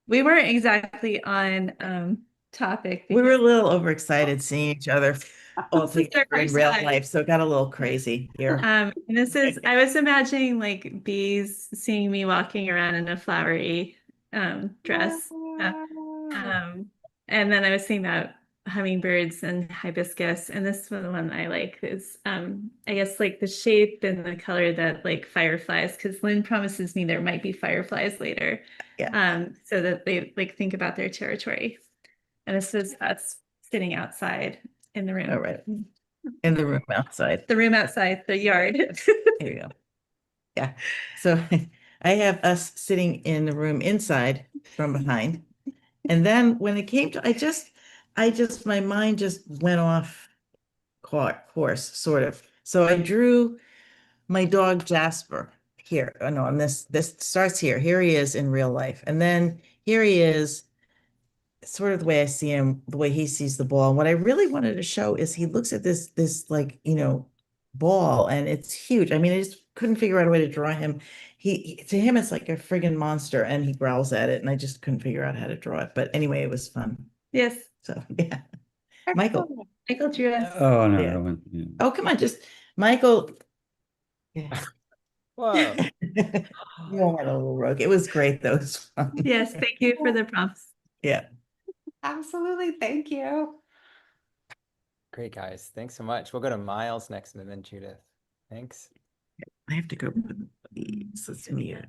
We weren't exactly on topic. We were a little overexcited seeing each other all This is together our in first real time. life, so it got a little crazy here. And this is, I was imagining like bees seeing me walking around in a flowery dress. And then I was thinking about hummingbirds and hibiscus. And this one I like is, I guess, like the shape and the color that like fireflies, because Lynn promises me there might be fireflies later. Yeah. So that they like think about their territory. And this is us sitting outside in the room. All right. In the room outside. The room outside, the yard. There you go. Yeah. So I have us sitting in the room inside from behind. And then when it came to, my mind just went off course, sort of. So I drew my dog Jasper here. Oh no, and this starts here. Here he is in real life. And then here he is, sort of the way I see him, the way he sees the ball. And what I really wanted to show is he looks at this like, ball, and it's huge. I mean, I just couldn't figure out a way to draw him. To him, it's like a friggin' monster, and he growls at it, and I just couldn't figure out how to draw it. But anyway, it was fun. Yes. So yeah. Michael. Michael drew us. Oh, no, Yeah. I don't want, yeah. Oh, come on, just Michael. Yeah. Whoa. You all went a little rogue. It was great though. It was fun. Yes, thank you for the prompts. Yeah. Absolutely. Thank you. Great, guys. Thanks so much. We'll go to Miles next and then Judith. Thanks. I have to go put these. Let's mute.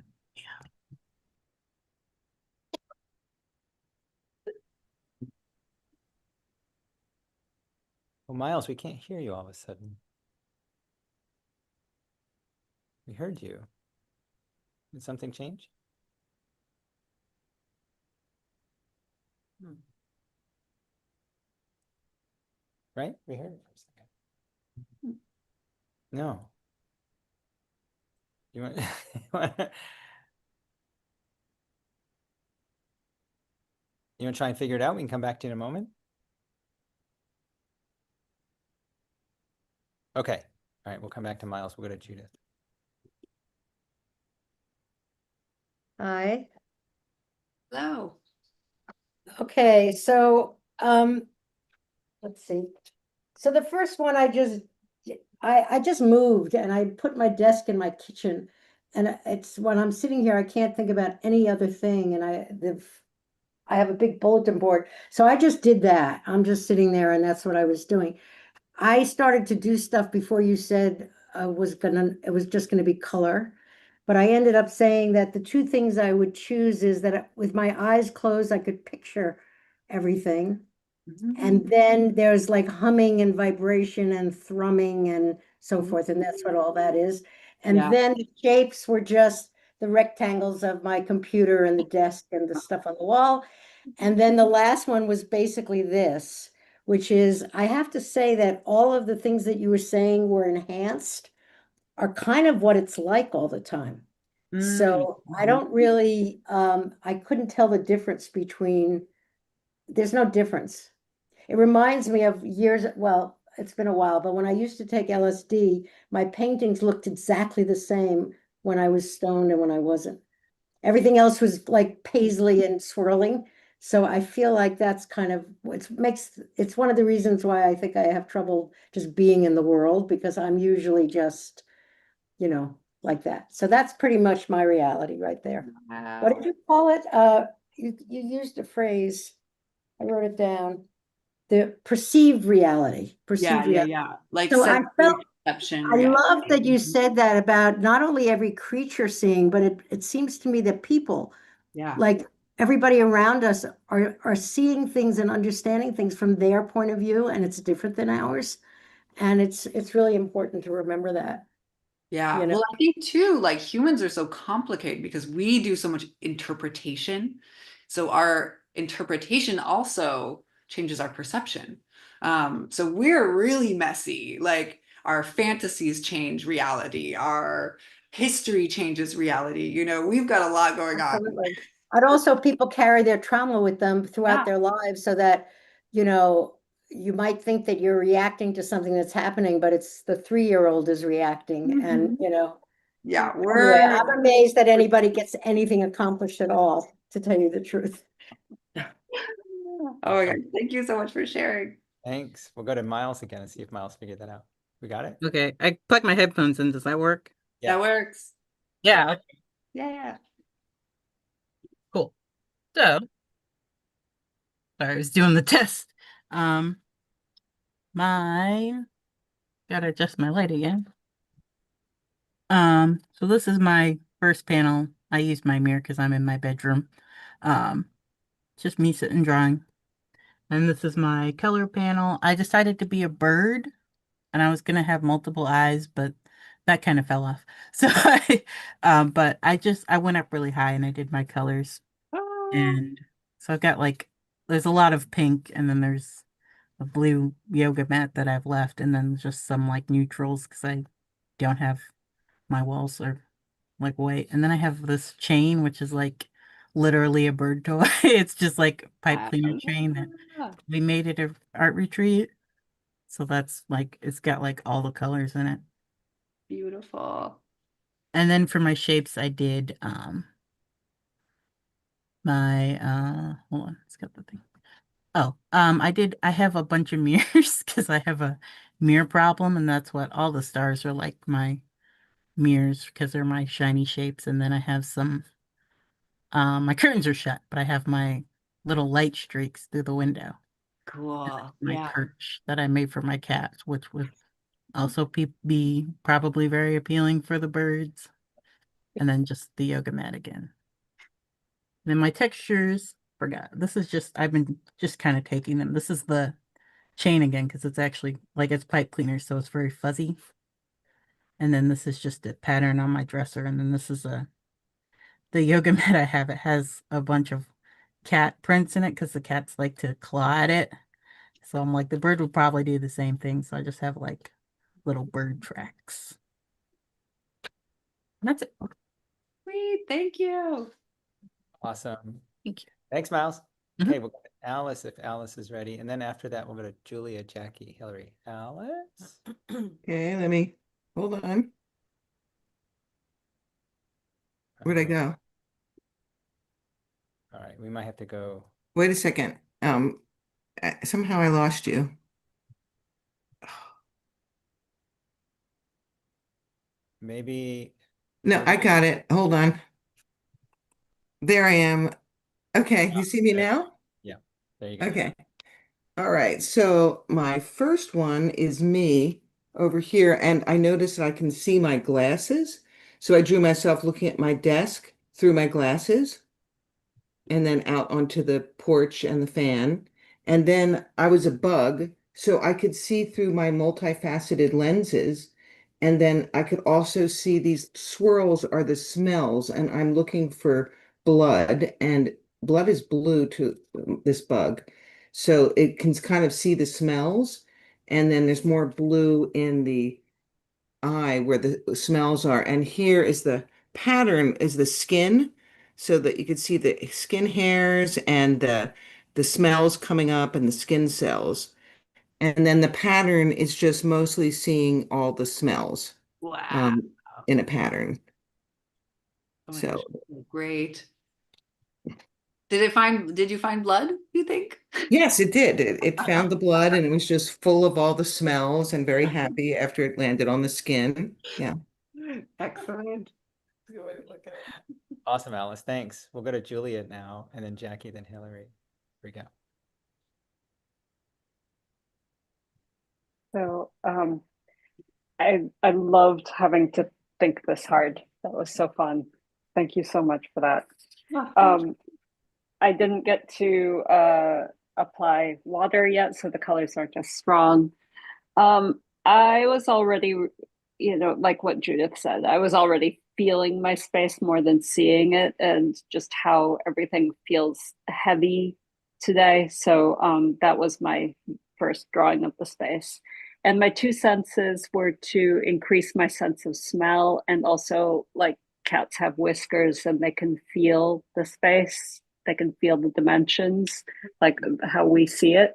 Well, Miles, we can't hear you all of a sudden. We heard you. Did something change? Right? We heard it for a second. No. You want, you want to try and figure it out? We can come back to you in a moment. Okay. All right. We'll come back to Miles. We'll go to Judith. Hi. Hello. Okay, so let's see. So the first one I just moved and I put my desk in my kitchen, and it's when I'm sitting here I can't think about any other thing, and I have a big bulletin board. So I just did that. I'm just sitting there and that's what I was doing. I started to do stuff before you said it was just gonna be color. But I ended up saying that the two things I would choose is that with my eyes closed, I could picture everything. And then there's like humming and vibration and thrumming and so forth, and that's what all that is. And Yeah. then the shapes were just the rectangles of my computer and the desk and the stuff on the wall. And then the last one was basically this, which is, I have to say that all of the things that you were saying were enhanced, are kind of what it's like all the time. So I don't really, I couldn't tell the difference between, there's no difference. It reminds me of years, well, it's been a while, but when I used to take LSD, my paintings looked exactly the same when I was stoned and when I wasn't. Everything else was like paisley and swirling. So I feel like that's kind of it's one of the reasons why I think I have trouble just being in the world, because I'm usually just, like that. So that's pretty much my reality right there. What Wow. did you call it? You used a phrase. I wrote it down. The perceived reality. Perceived reality. Yeah. Like So I felt perception. I love that you said that about not only every creature seeing, but it seems to me that people, Yeah. like everybody around us, are seeing things and understanding things from their point of view, and it's different than ours. And it's really important to remember that. Yeah. You know? Well, I think too, like humans are so complicated because we do so much interpretation. So our interpretation also changes our perception. So we're really messy. Like our fantasies change reality, our history changes reality. We've got a lot going on. Absolutely. And also people carry their trauma with them throughout Yeah. their lives, so that, you might think that you're reacting to something that's happening, but it's the 3-year-old is reacting. And, Yeah, anyway, I'm amazed that anybody gets anything accomplished at all, to tell you the truth. Oh my God. Thank you so much for sharing. Thanks. We'll go to Miles again and see if Miles figured that out. We got it? Okay, I plug my headphones in. Does that work? That works. Yeah. Okay, Yeah. cool. So, I was doing the test. My gotta adjust my light again. So this is my first panel. I use my mirror because I'm in my bedroom. Just me sitting drawing. And this is my color panel. I decided to be a bird, and I was gonna have multiple eyes, but that kind of fell off. So but I went up really high and I did my colors. And so I've got there's a lot of pink, and then there's a blue yoga mat that I've left, and then just some neutrals because I don't have my walls are white. And then I have this chain, which is literally a bird toy. It's just pipe cleaner chain that we made at an art retreat. So that's it's got all the colors in it. Beautiful. And then for my shapes, I did my hold on, it's got the thing. Oh, I have a bunch of mirrors because I have a mirror problem, and that's what all the stars are like my mirrors because they're my shiny shapes. And then I have some, my curtains are shut, but I have my little light streaks through the window. Cool. My Yeah. perch that I made for my cats, which would also be probably very appealing for the birds. And then just the yoga mat again. Then my textures, forgot. This is just, I've been just kind of taking them. This is the chain again, because it's actually like it's pipe cleaner, so it's very fuzzy. And then this is just a pattern on my dresser. And then this is the yoga mat I have. It has a bunch of cat prints in it because the cats like to claw at it. So I'm like, the bird would probably do the same thing. So I just have like little bird tracks. And that's it. Sweet. Thank you. Awesome. Thank you. Thanks, Miles. Mhm. Okay, we'll go to Alice if Alice is ready. And then after that, we'll go to Julia, Jackie, Hillary. Alice? Okay, let me, hold on. Where'd I go? All right, we might have to go. Wait a second. Somehow I lost you. Maybe. No, I got it. Hold on. There I am. Okay, you see me now? Yeah, there you go. Okay. All right. So my first one is me over here, and I noticed that I can see my glasses. So I drew myself looking at my desk through my glasses and then out onto the porch and the fan. And then I was a bug, so I could see through my multifaceted lenses. And then I could also see these swirls are the smells, and I'm looking for blood, and blood is blue to this bug. So it can kind of see the smells, and then there's more blue in the eye where the smells are. And here is the pattern is the skin, so that you can see the skin hairs and the smells coming up and the skin cells. And then the pattern is just mostly seeing all the smells Wow. in a pattern. Oh my So gosh, great. Did you find blood, you think? yes, it did. It found the blood and it was just full of all the smells and very happy after it landed on the skin. Yeah. Excellent. Good way to look at it. Awesome, Alice. Thanks. We'll go to Julia now, and then Jackie, then Hillary. Here we go. So I loved having to think this hard. That was so fun. Thank you so much for that. I didn't get to apply water yet, so the colors aren't as strong. I was already, like what Judith said, I was already feeling my space more than seeing it, and just how everything feels heavy today. So that was my first drawing of the space. And my two senses were to increase my sense of smell, and also, like, cats have whiskers and they can feel the space, they can feel the dimensions, like how we see it.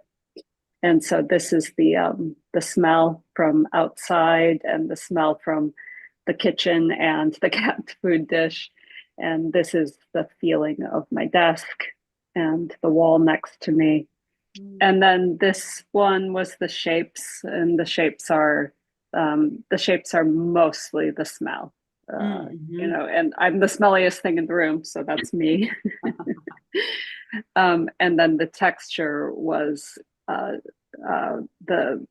And so this is the smell from outside and the smell from the kitchen and the cat food dish. And this is the feeling of my desk and the wall next to me. And then this one was the shapes, and the shapes are mostly the smell. And I'm the smelliest thing in the room, so that's me. And then the texture was the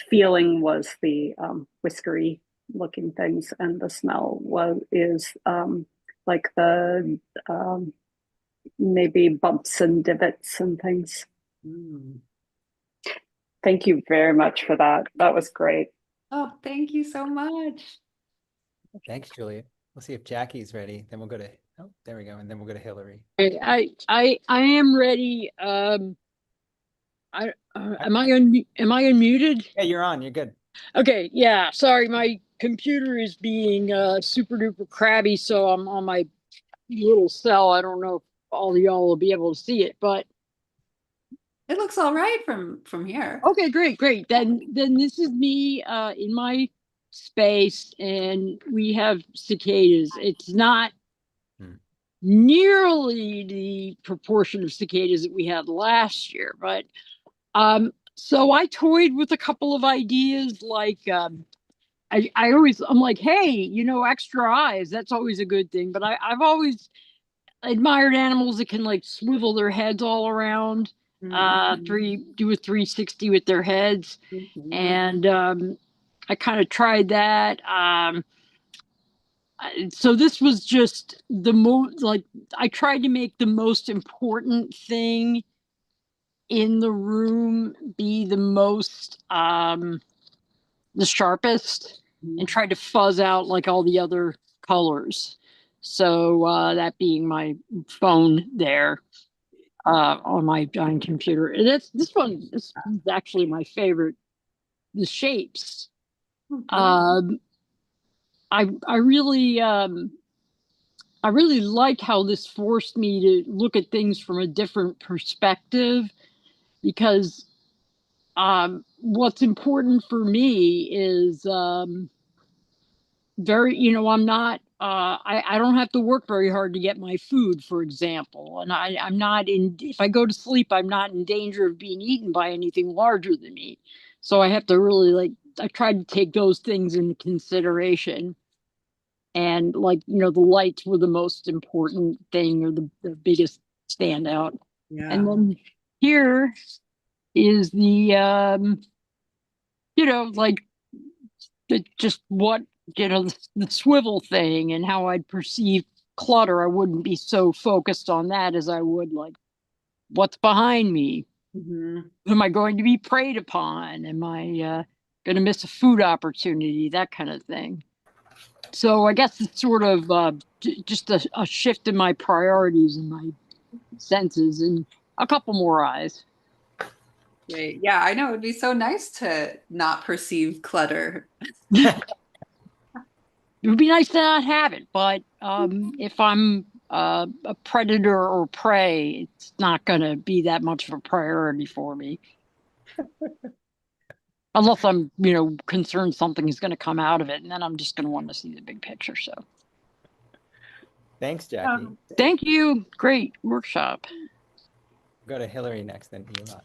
feeling was the whiskery looking things, and the smell is like the maybe bumps and divots and things. Thank you very much for that. That was great. Oh, thank you so much. Thanks, Julia. We'll see if Jackie's ready. Then we'll go to, oh, there we go. And then we'll go to Hillary. I am ready. Am I unmuted? Yeah, you're on. You're good. Okay, yeah. Sorry, my computer is being super duper crabby, so I'm on my little cell. I don't know if all of y'all will be able to see it, but It looks all right from here. okay, great. Then this is me in my space, and we have cicadas. It's not nearly the proportion of cicadas that we had last year. But so I toyed with a couple of ideas, like I'm like, hey, you know, extra eyes, that's always a good thing. But I've always admired animals that can like swivel their heads all around, do a 360 with their heads. And I kind of tried that. So this was just the most, like, I tried to make the most important thing in the room be the sharpest, and tried to fuzz out like all the other colors. So that being my phone there on my giant computer. And this one is actually my favorite. The shapes. I really I really like how this forced me to look at things from a different perspective, because what's important for me is I'm not I don't have to work very hard to get my food, for example. And I'm not if I go to sleep, I'm not in danger of being eaten by anything larger than me. So I have to really I tried to take those things into consideration. And the lights were the most important thing, or the biggest standout. Yeah. And then here is the like just what the swivel thing, and how I'd perceive clutter. I wouldn't be so focused on that as I would like what's behind me. Am I going to be preyed upon? Am I going to miss a food opportunity? That kind of thing. So I guess it's sort of just a shift in my priorities and my senses, and a couple more eyes. Great. Yeah, I know it'd be so nice to not perceive clutter. It would be nice to not have it, but if I'm a predator or prey, it's not going to be that much of a priority for me. Unless I'm, concerned something is going to come out of it, and then I'm just going to want to see the big picture. So, Thanks, Jackie. Thank you. Great workshop. Go to Hillary next, then Eli.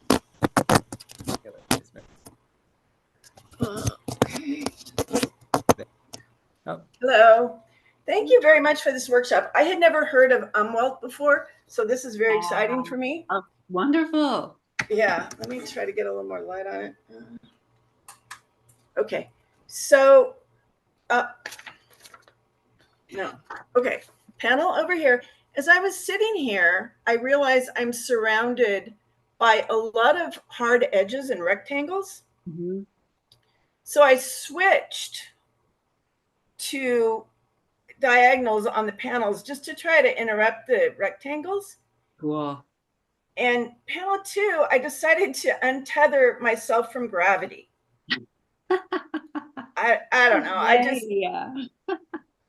Oh. Hello. Thank you very much for this workshop. I had never heard of Umwelt before, so this is very exciting for me. Oh, wonderful. Yeah, let me try to get a little more light on it. Okay, so, no, okay, panel over here. As I was sitting here, I realized I'm surrounded by a lot of hard edges and rectangles. So I switched to diagonals on the panels just to try to interrupt the rectangles. Cool. And panel 2, I decided to untether myself from gravity. I don't know.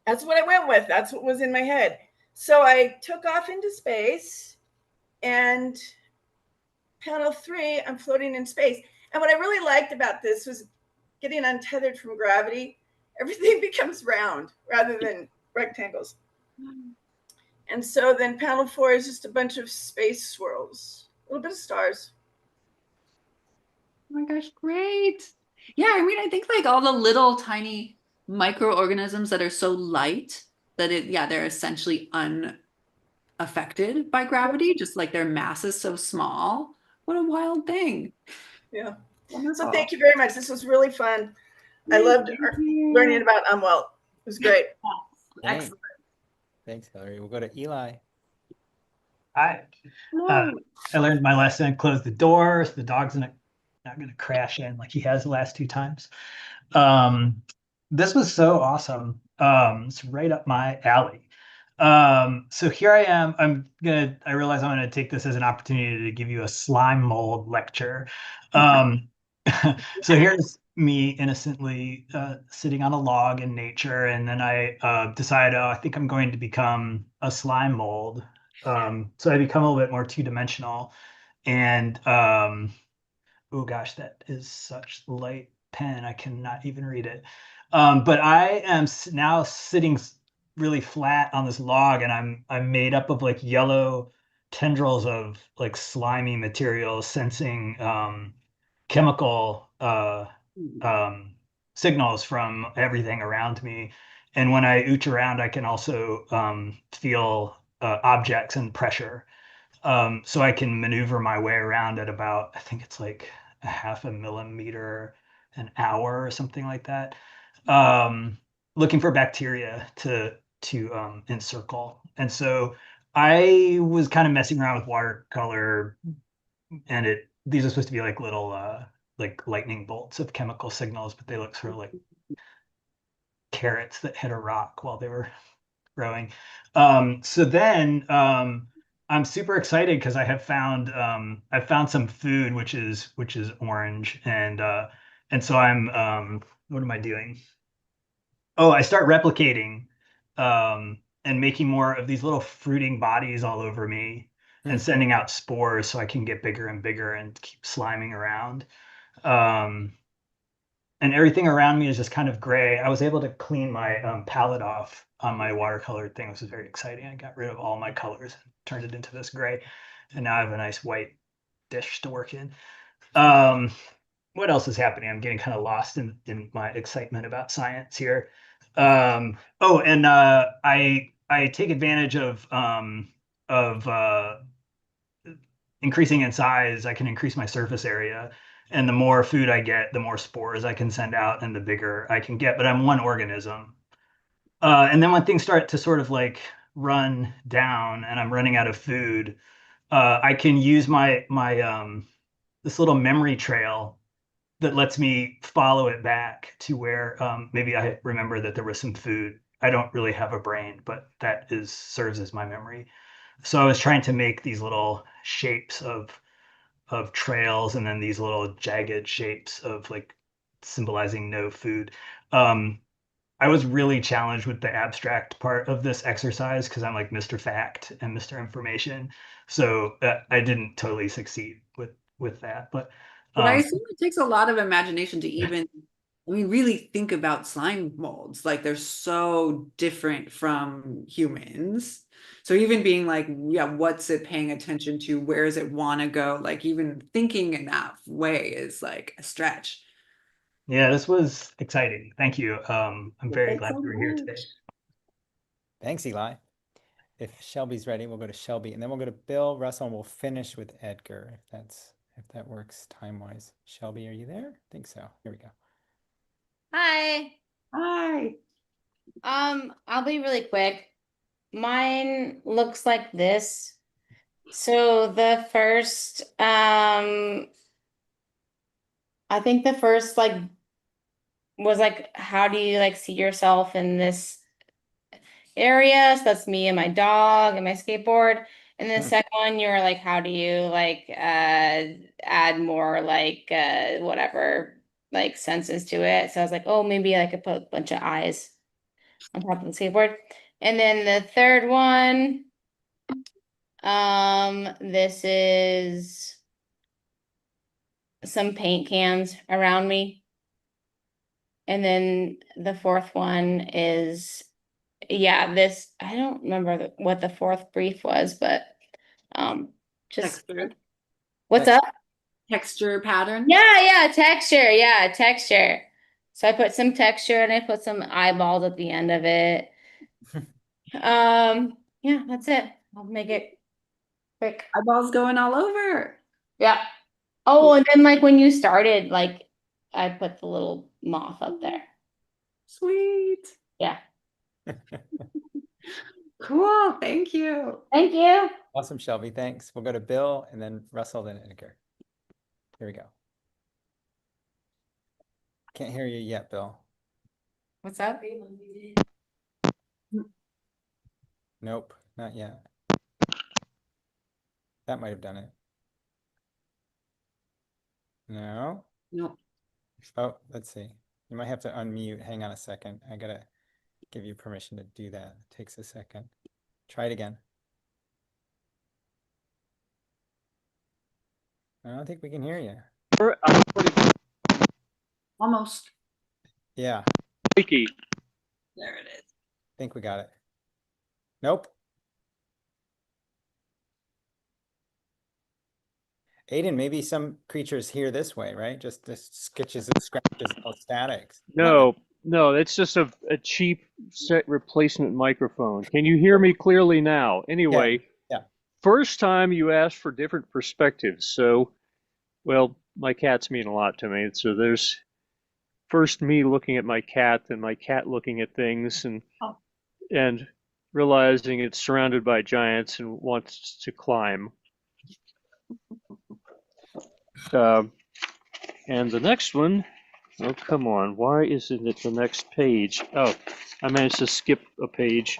That's what I went with. That's what was in my head. So I took off into space, and panel 3, I'm floating in space. And what I really liked about this was getting untethered from gravity. Everything becomes round rather than rectangles. And so then panel 4 is just a bunch of space swirls, a little bit of stars. Oh my gosh, great. Yeah, I mean, I think like all the little tiny microorganisms that are so light that they're essentially unaffected by gravity, just like their mass is so small. What a wild thing. Yeah. Wonderful. So thank you very much. This was really fun. I loved learning about Umwelt. It was great. Excellent. Thanks, Hillary. We'll go to Eli. I learned my lesson. Close the door so the dog's not going to crash in like he has the last 2 times. This was so awesome. It's right up my alley. So here I am. I realize I'm going to take this as an opportunity to give you a slime mold lecture. So here's me innocently sitting on a log in nature, and then I decide, I think I'm going to become a slime mold. So I become a little bit more 2-dimensional, and oh gosh, that is such light pen, I cannot even read it. But I am now sitting really flat on this log, and I'm made up of like yellow tendrils of like slimy material sensing chemical signals from everything around me. And when I ooch around, I can also feel objects and pressure. So I can maneuver my way around at about, I think it's like a half a millimeter an hour or something like that. Looking for bacteria to encircle. And so I was kind of messing around with watercolor, and these are supposed to be like little like lightning bolts of chemical signals, but they look sort of like carrots that hit a rock while they were growing. So then I'm super excited because I've found some food which is orange, and so I'm what am I doing? Oh, I start replicating and making more of these little fruiting bodies all over me and sending out spores so I can get bigger and bigger and keep sliming around. And everything around me is just kind of gray. I was able to clean my palette off on my watercolor thing, which was very exciting. I got rid of all my colors and turned it into this gray. And now I have a nice white dish to work in. What else is happening? I'm getting kind of lost in my excitement about science here. Oh, and I take advantage of increasing in size. I can increase my surface area, and the more food I get, the more spores I can send out, and the bigger I can get. But I'm one organism. And then when things start to sort of like run down, and I'm running out of food, I can use my this little memory trail that lets me follow it back to where maybe I remember that there was some food. I don't really have a brain, but that serves as my memory. So I was trying to make these little shapes of trails, and then these little jagged shapes of like symbolizing no food. I was really challenged with the abstract part of this exercise because I'm like Mr. Fact and Mr. Information. So I didn't totally succeed with that, but I assume it takes a lot of imagination to even, I mean, really think about slime molds. Like they're so different from humans. So even being like, yeah, what's it paying attention to? Where does it want to go? Like even thinking in that way is like a stretch. yeah, this was exciting. Thank you. I'm very Thanks glad so you were here much. today. Thanks, Eli. If Shelby's ready, we'll go to Shelby, and then we'll go to Bill, Russell, and we'll finish with Edgar, if that works time-wise. Shelby, are you there? I think so. Here we go. Hi. Hi. I'll be really quick. Mine looks like this. So the first, I think the first like was like, how do you like see yourself in this area? So that's me and my dog and my skateboard. And the second one, you're like, how do you like add more like whatever like senses to it? So I was like, oh, maybe I could put a bunch of eyes on top of the skateboard. And then the third one, this is some paint cans around me. And then the fourth one is, yeah, this, I don't remember what the fourth brief was, but just Texture. what's up? Texture pattern. Yeah, texture. Yeah, texture. So I put some texture and I put some eyeballs at the end of it. Yeah, that's it. I'll make it quick. Eyeballs going all over. Yeah. Oh, and then like when you started, like I put the little moth up there. Sweet. Yeah. Cool. Thank you. Thank you. Awesome, Shelby. Thanks. We'll go to Bill, and then Russell, then Edgar. Here we go. Can't hear you yet, Bill. What's up? Nope, not yet. That might have done it. No? No. Oh, let's see. You might have to unmute. Hang on a second. I gotta give you permission to do that. It takes a second. Try it again. I don't think we can hear you. Almost. Yeah, There it is. I think we got it. Nope. Aidan, maybe some creatures hear this way, right? Just sketches and scratches, no statics. No, it's just a cheap set replacement microphone. Can you hear me clearly now? Anyway, Yeah. first time you asked for different perspectives. So, well, my cats mean a lot to me. So there's first me looking at my cat and my cat looking at things and realizing it's surrounded by giants and wants to climb. And the next one, oh, come on. Why isn't it the next page? Oh, I managed to skip a page.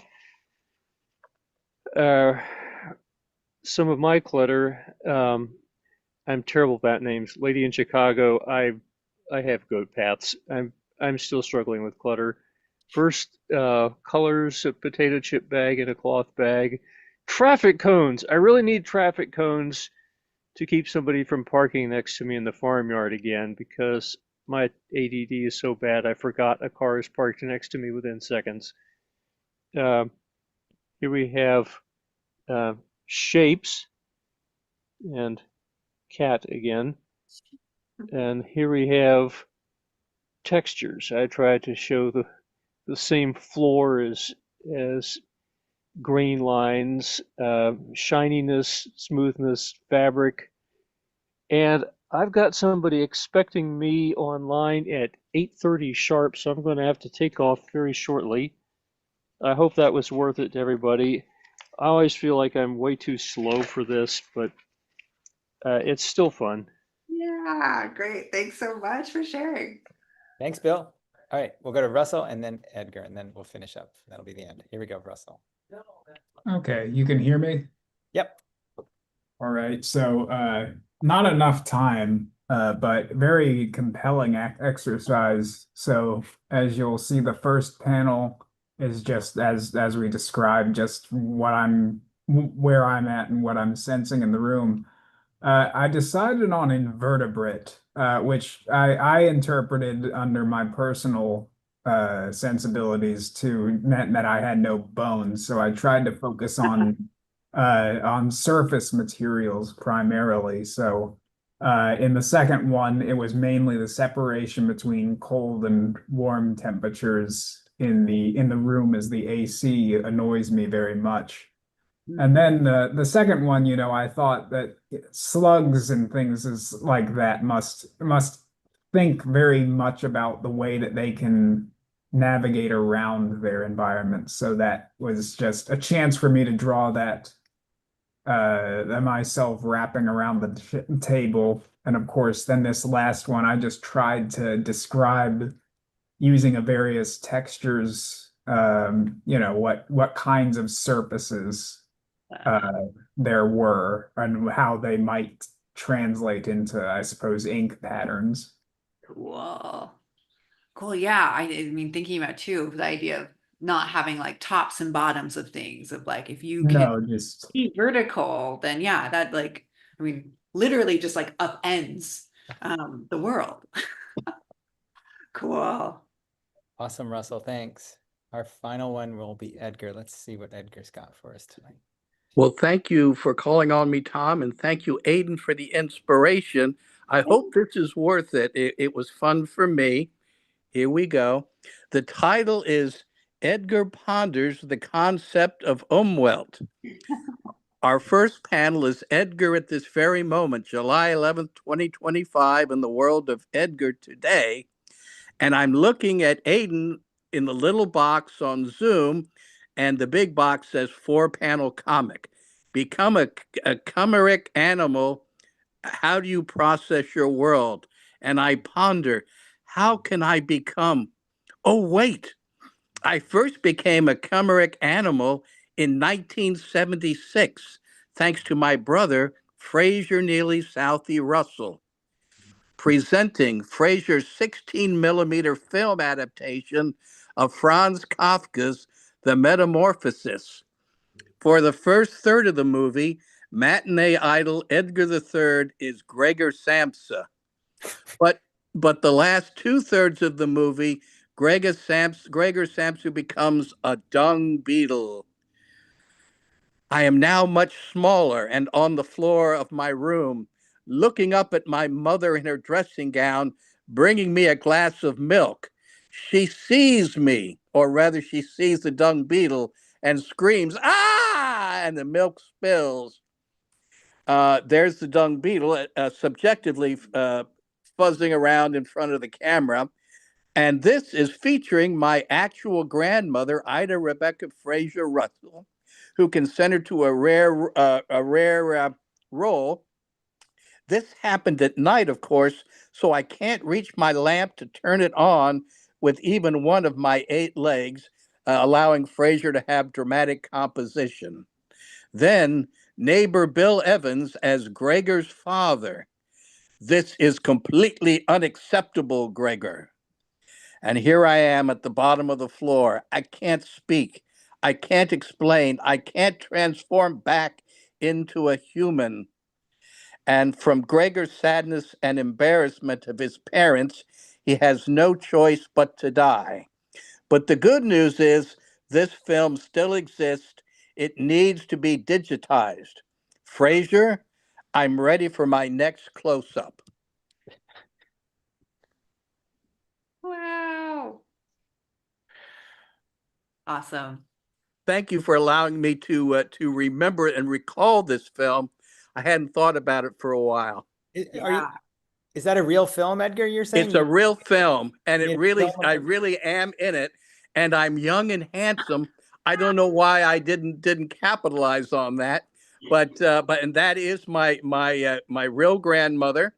Some of my clutter, I'm terrible about names. Lady in Chicago, I have goat paths. I'm still struggling with clutter. First, colors, a potato chip bag and a cloth bag. Traffic cones. I really need traffic cones to keep somebody from parking next to me in the farmyard again, because my ADD is so bad I forgot a car is parked next to me within seconds. Here we have shapes and cat again. And here we have textures. I tried to show the same floor as grain lines, shininess, smoothness, fabric. And I've got somebody expecting me online at 8:30 sharp, so I'm going to have to take off very shortly. I hope that was worth it to everybody. I always feel like I'm way too slow for this, but it's still fun. Yeah, great. Thanks so much for sharing. Thanks, Bill. All right, we'll go to Russell and then Edgar, and then we'll finish up. That'll be the end. Here we go, Russell. Okay, you can hear me? Yep. All right, so not enough time, but very compelling exercise. So as you'll see, the first panel is just as we described, just where I'm at and what I'm sensing in the room. I decided on invertebrate, which I interpreted under my personal sensibilities to meant that I had no bones. So I tried to focus on surface materials primarily. So in the second one, it was mainly the separation between cold and warm temperatures in the room, as the AC annoys me very much. And then the second one, I thought that slugs and things is like that must think very much about the way that they can navigate around their environment. So that was just a chance for me to draw that myself wrapping around the table. And of course, then this last one, I just tried to describe using a various textures, what kinds of surfaces there were and how they might translate into, I suppose, ink patterns. Cool. Cool. Yeah. I mean, thinking about too, the idea of not having like tops and bottoms of things, of like, if you can just be vertical, then yeah, that like, I mean, literally just like upends the world. Cool. Awesome, Russell. Thanks. Our final one will be Edgar. Let's see what Edgar's got for us tonight. Well, thank you for calling on me, Tom, and thank you, Aidan, for the inspiration. I hope this is worth it. It was fun for me. Here we go. The title is Edgar Ponders the Concept of Umwelt. Our first panel is Edgar at this very moment, July 11th, 2025, in the world of Edgar today. And I'm looking at Aidan in the little box on Zoom, and the big box says 4-panel comic. Become a chimeric animal. How do you process your world? And I ponder, how can I become? Oh, wait. I first became a chimeric animal in 1976, thanks to my brother, Fraser Neely Southey Russell, presenting Fraser's 16mm film adaptation of Franz Kafka's The Metamorphosis. For the first third of the movie, matinee idol Edgar III is Gregor Samsa. But the last 2/3 of the movie, Gregor Samsa becomes a dung beetle. I am now much smaller and on the floor of my room, looking up at my mother in her dressing gown, bringing me a glass of milk. She sees me, or rather, she sees the dung beetle and screams, "Ah!" And the milk spills. There's the dung beetle subjectively fuzzing around in front of the camera. And this is featuring my actual grandmother, Ida Rebecca Fraser Russell, who consented to a rare role. This happened at night, of course, so I can't reach my lamp to turn it on with even one of my 8 legs, allowing Fraser to have dramatic composition. Then neighbor Bill Evans as Gregor's father. This is completely unacceptable, Gregor. And here I am at the bottom of the floor. I can't speak. I can't explain. I can't transform back into a human. And from Gregor's sadness and embarrassment of his parents, he has no choice but to die. But the good news is this film still exists. It needs to be digitized. Fraser, I'm ready for my next close-up. Wow. Awesome. Thank you for allowing me to remember and recall this film. I hadn't thought about it for a while. Is that a real film, Edgar, you're saying? It's a real film, and You it made a really, film of I it? really am in it, and I'm young and handsome. I don't know why I didn't capitalize on that, but and that is my real grandmother,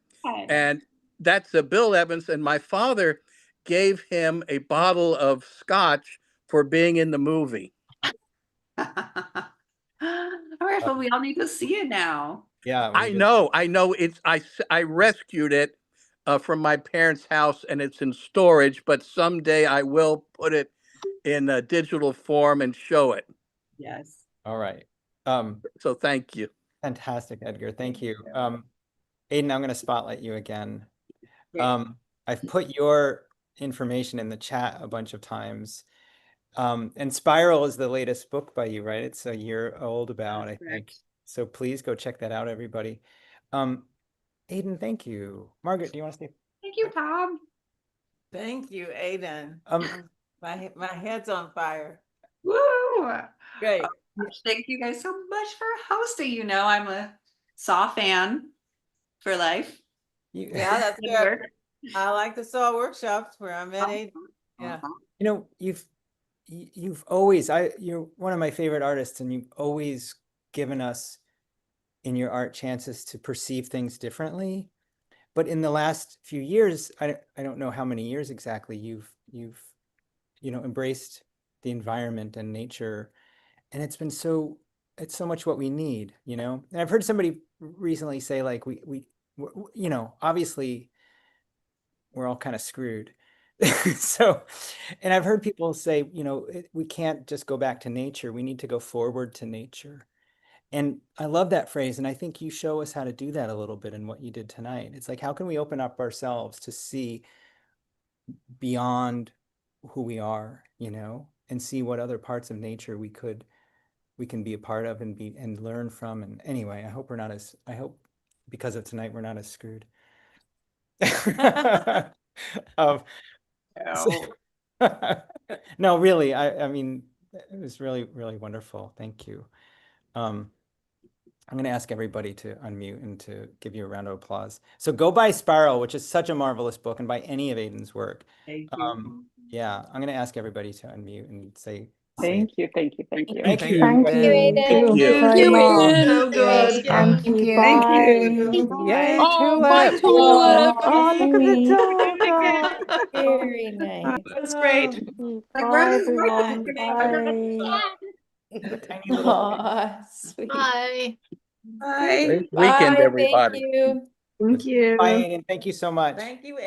and that's Bill Evans, and my father gave him a bottle of scotch for being in the movie. All right, but we all need to see it now. Yeah, I know. It's I rescued it from my parents' house, and it's in storage. But someday I will put it in a digital form and show it. Yes. All right. So thank you. Fantastic, Edgar. Thank you. Aidan, I'm going to spotlight you again. I've put your information in the chat a bunch of times. And Spiral is the latest book by you, right? It's a year old about, I think. So please go check that out, everybody. Aidan, thank you. Margaret, do you want to say? Thank you, Tom. Thank you, Aidan. My head's on fire. Woo! Great. Thank you guys so much for hosting. You know, I'm a Saw fan for life. Yeah, that's good. I like the Saw workshops where I'm at Aidan. Yeah. You know, you've always, you're one of my favorite artists, and you've always given us in your art chances to perceive things differently. But in the last few years, I don't know how many years exactly you've embraced the environment and nature, and it's so much what we need, And I've heard somebody recently say, like, we obviously we're all kind of screwed. So, and I've heard people say, we can't just go back to nature. We need to go forward to nature. And I love that phrase. And I think you show us how to do that a little bit in what you did tonight. It's like, how can we open up ourselves to see beyond who we are, and see what other parts of nature we can be a part of and learn from. And anyway, I hope because of tonight, we're not as screwed. No, really, I mean, it was really, really wonderful. Thank you. I'm going to ask everybody to unmute and to give you a round of applause. So go buy Spiral, which is such a marvelous book, and buy any of Aidan's work. Thank you. Yeah, I'm going to ask everybody to unmute and say. Thank you, thank you, thank you. Thank you. Thank you, Aidan. Thank you. very much. So good. Thank you. Yay, Oh, bye, tulip. Tulip. Oh, look at the dog. Very nice. That's great. Like, Bye, where's everyone. Bye. The tiny little. Aw, sweet. Bye. Bye. Great weekend, Bye, everybody. thank you. Thank you. Bye, Aidan. Thank you so much. Thank you,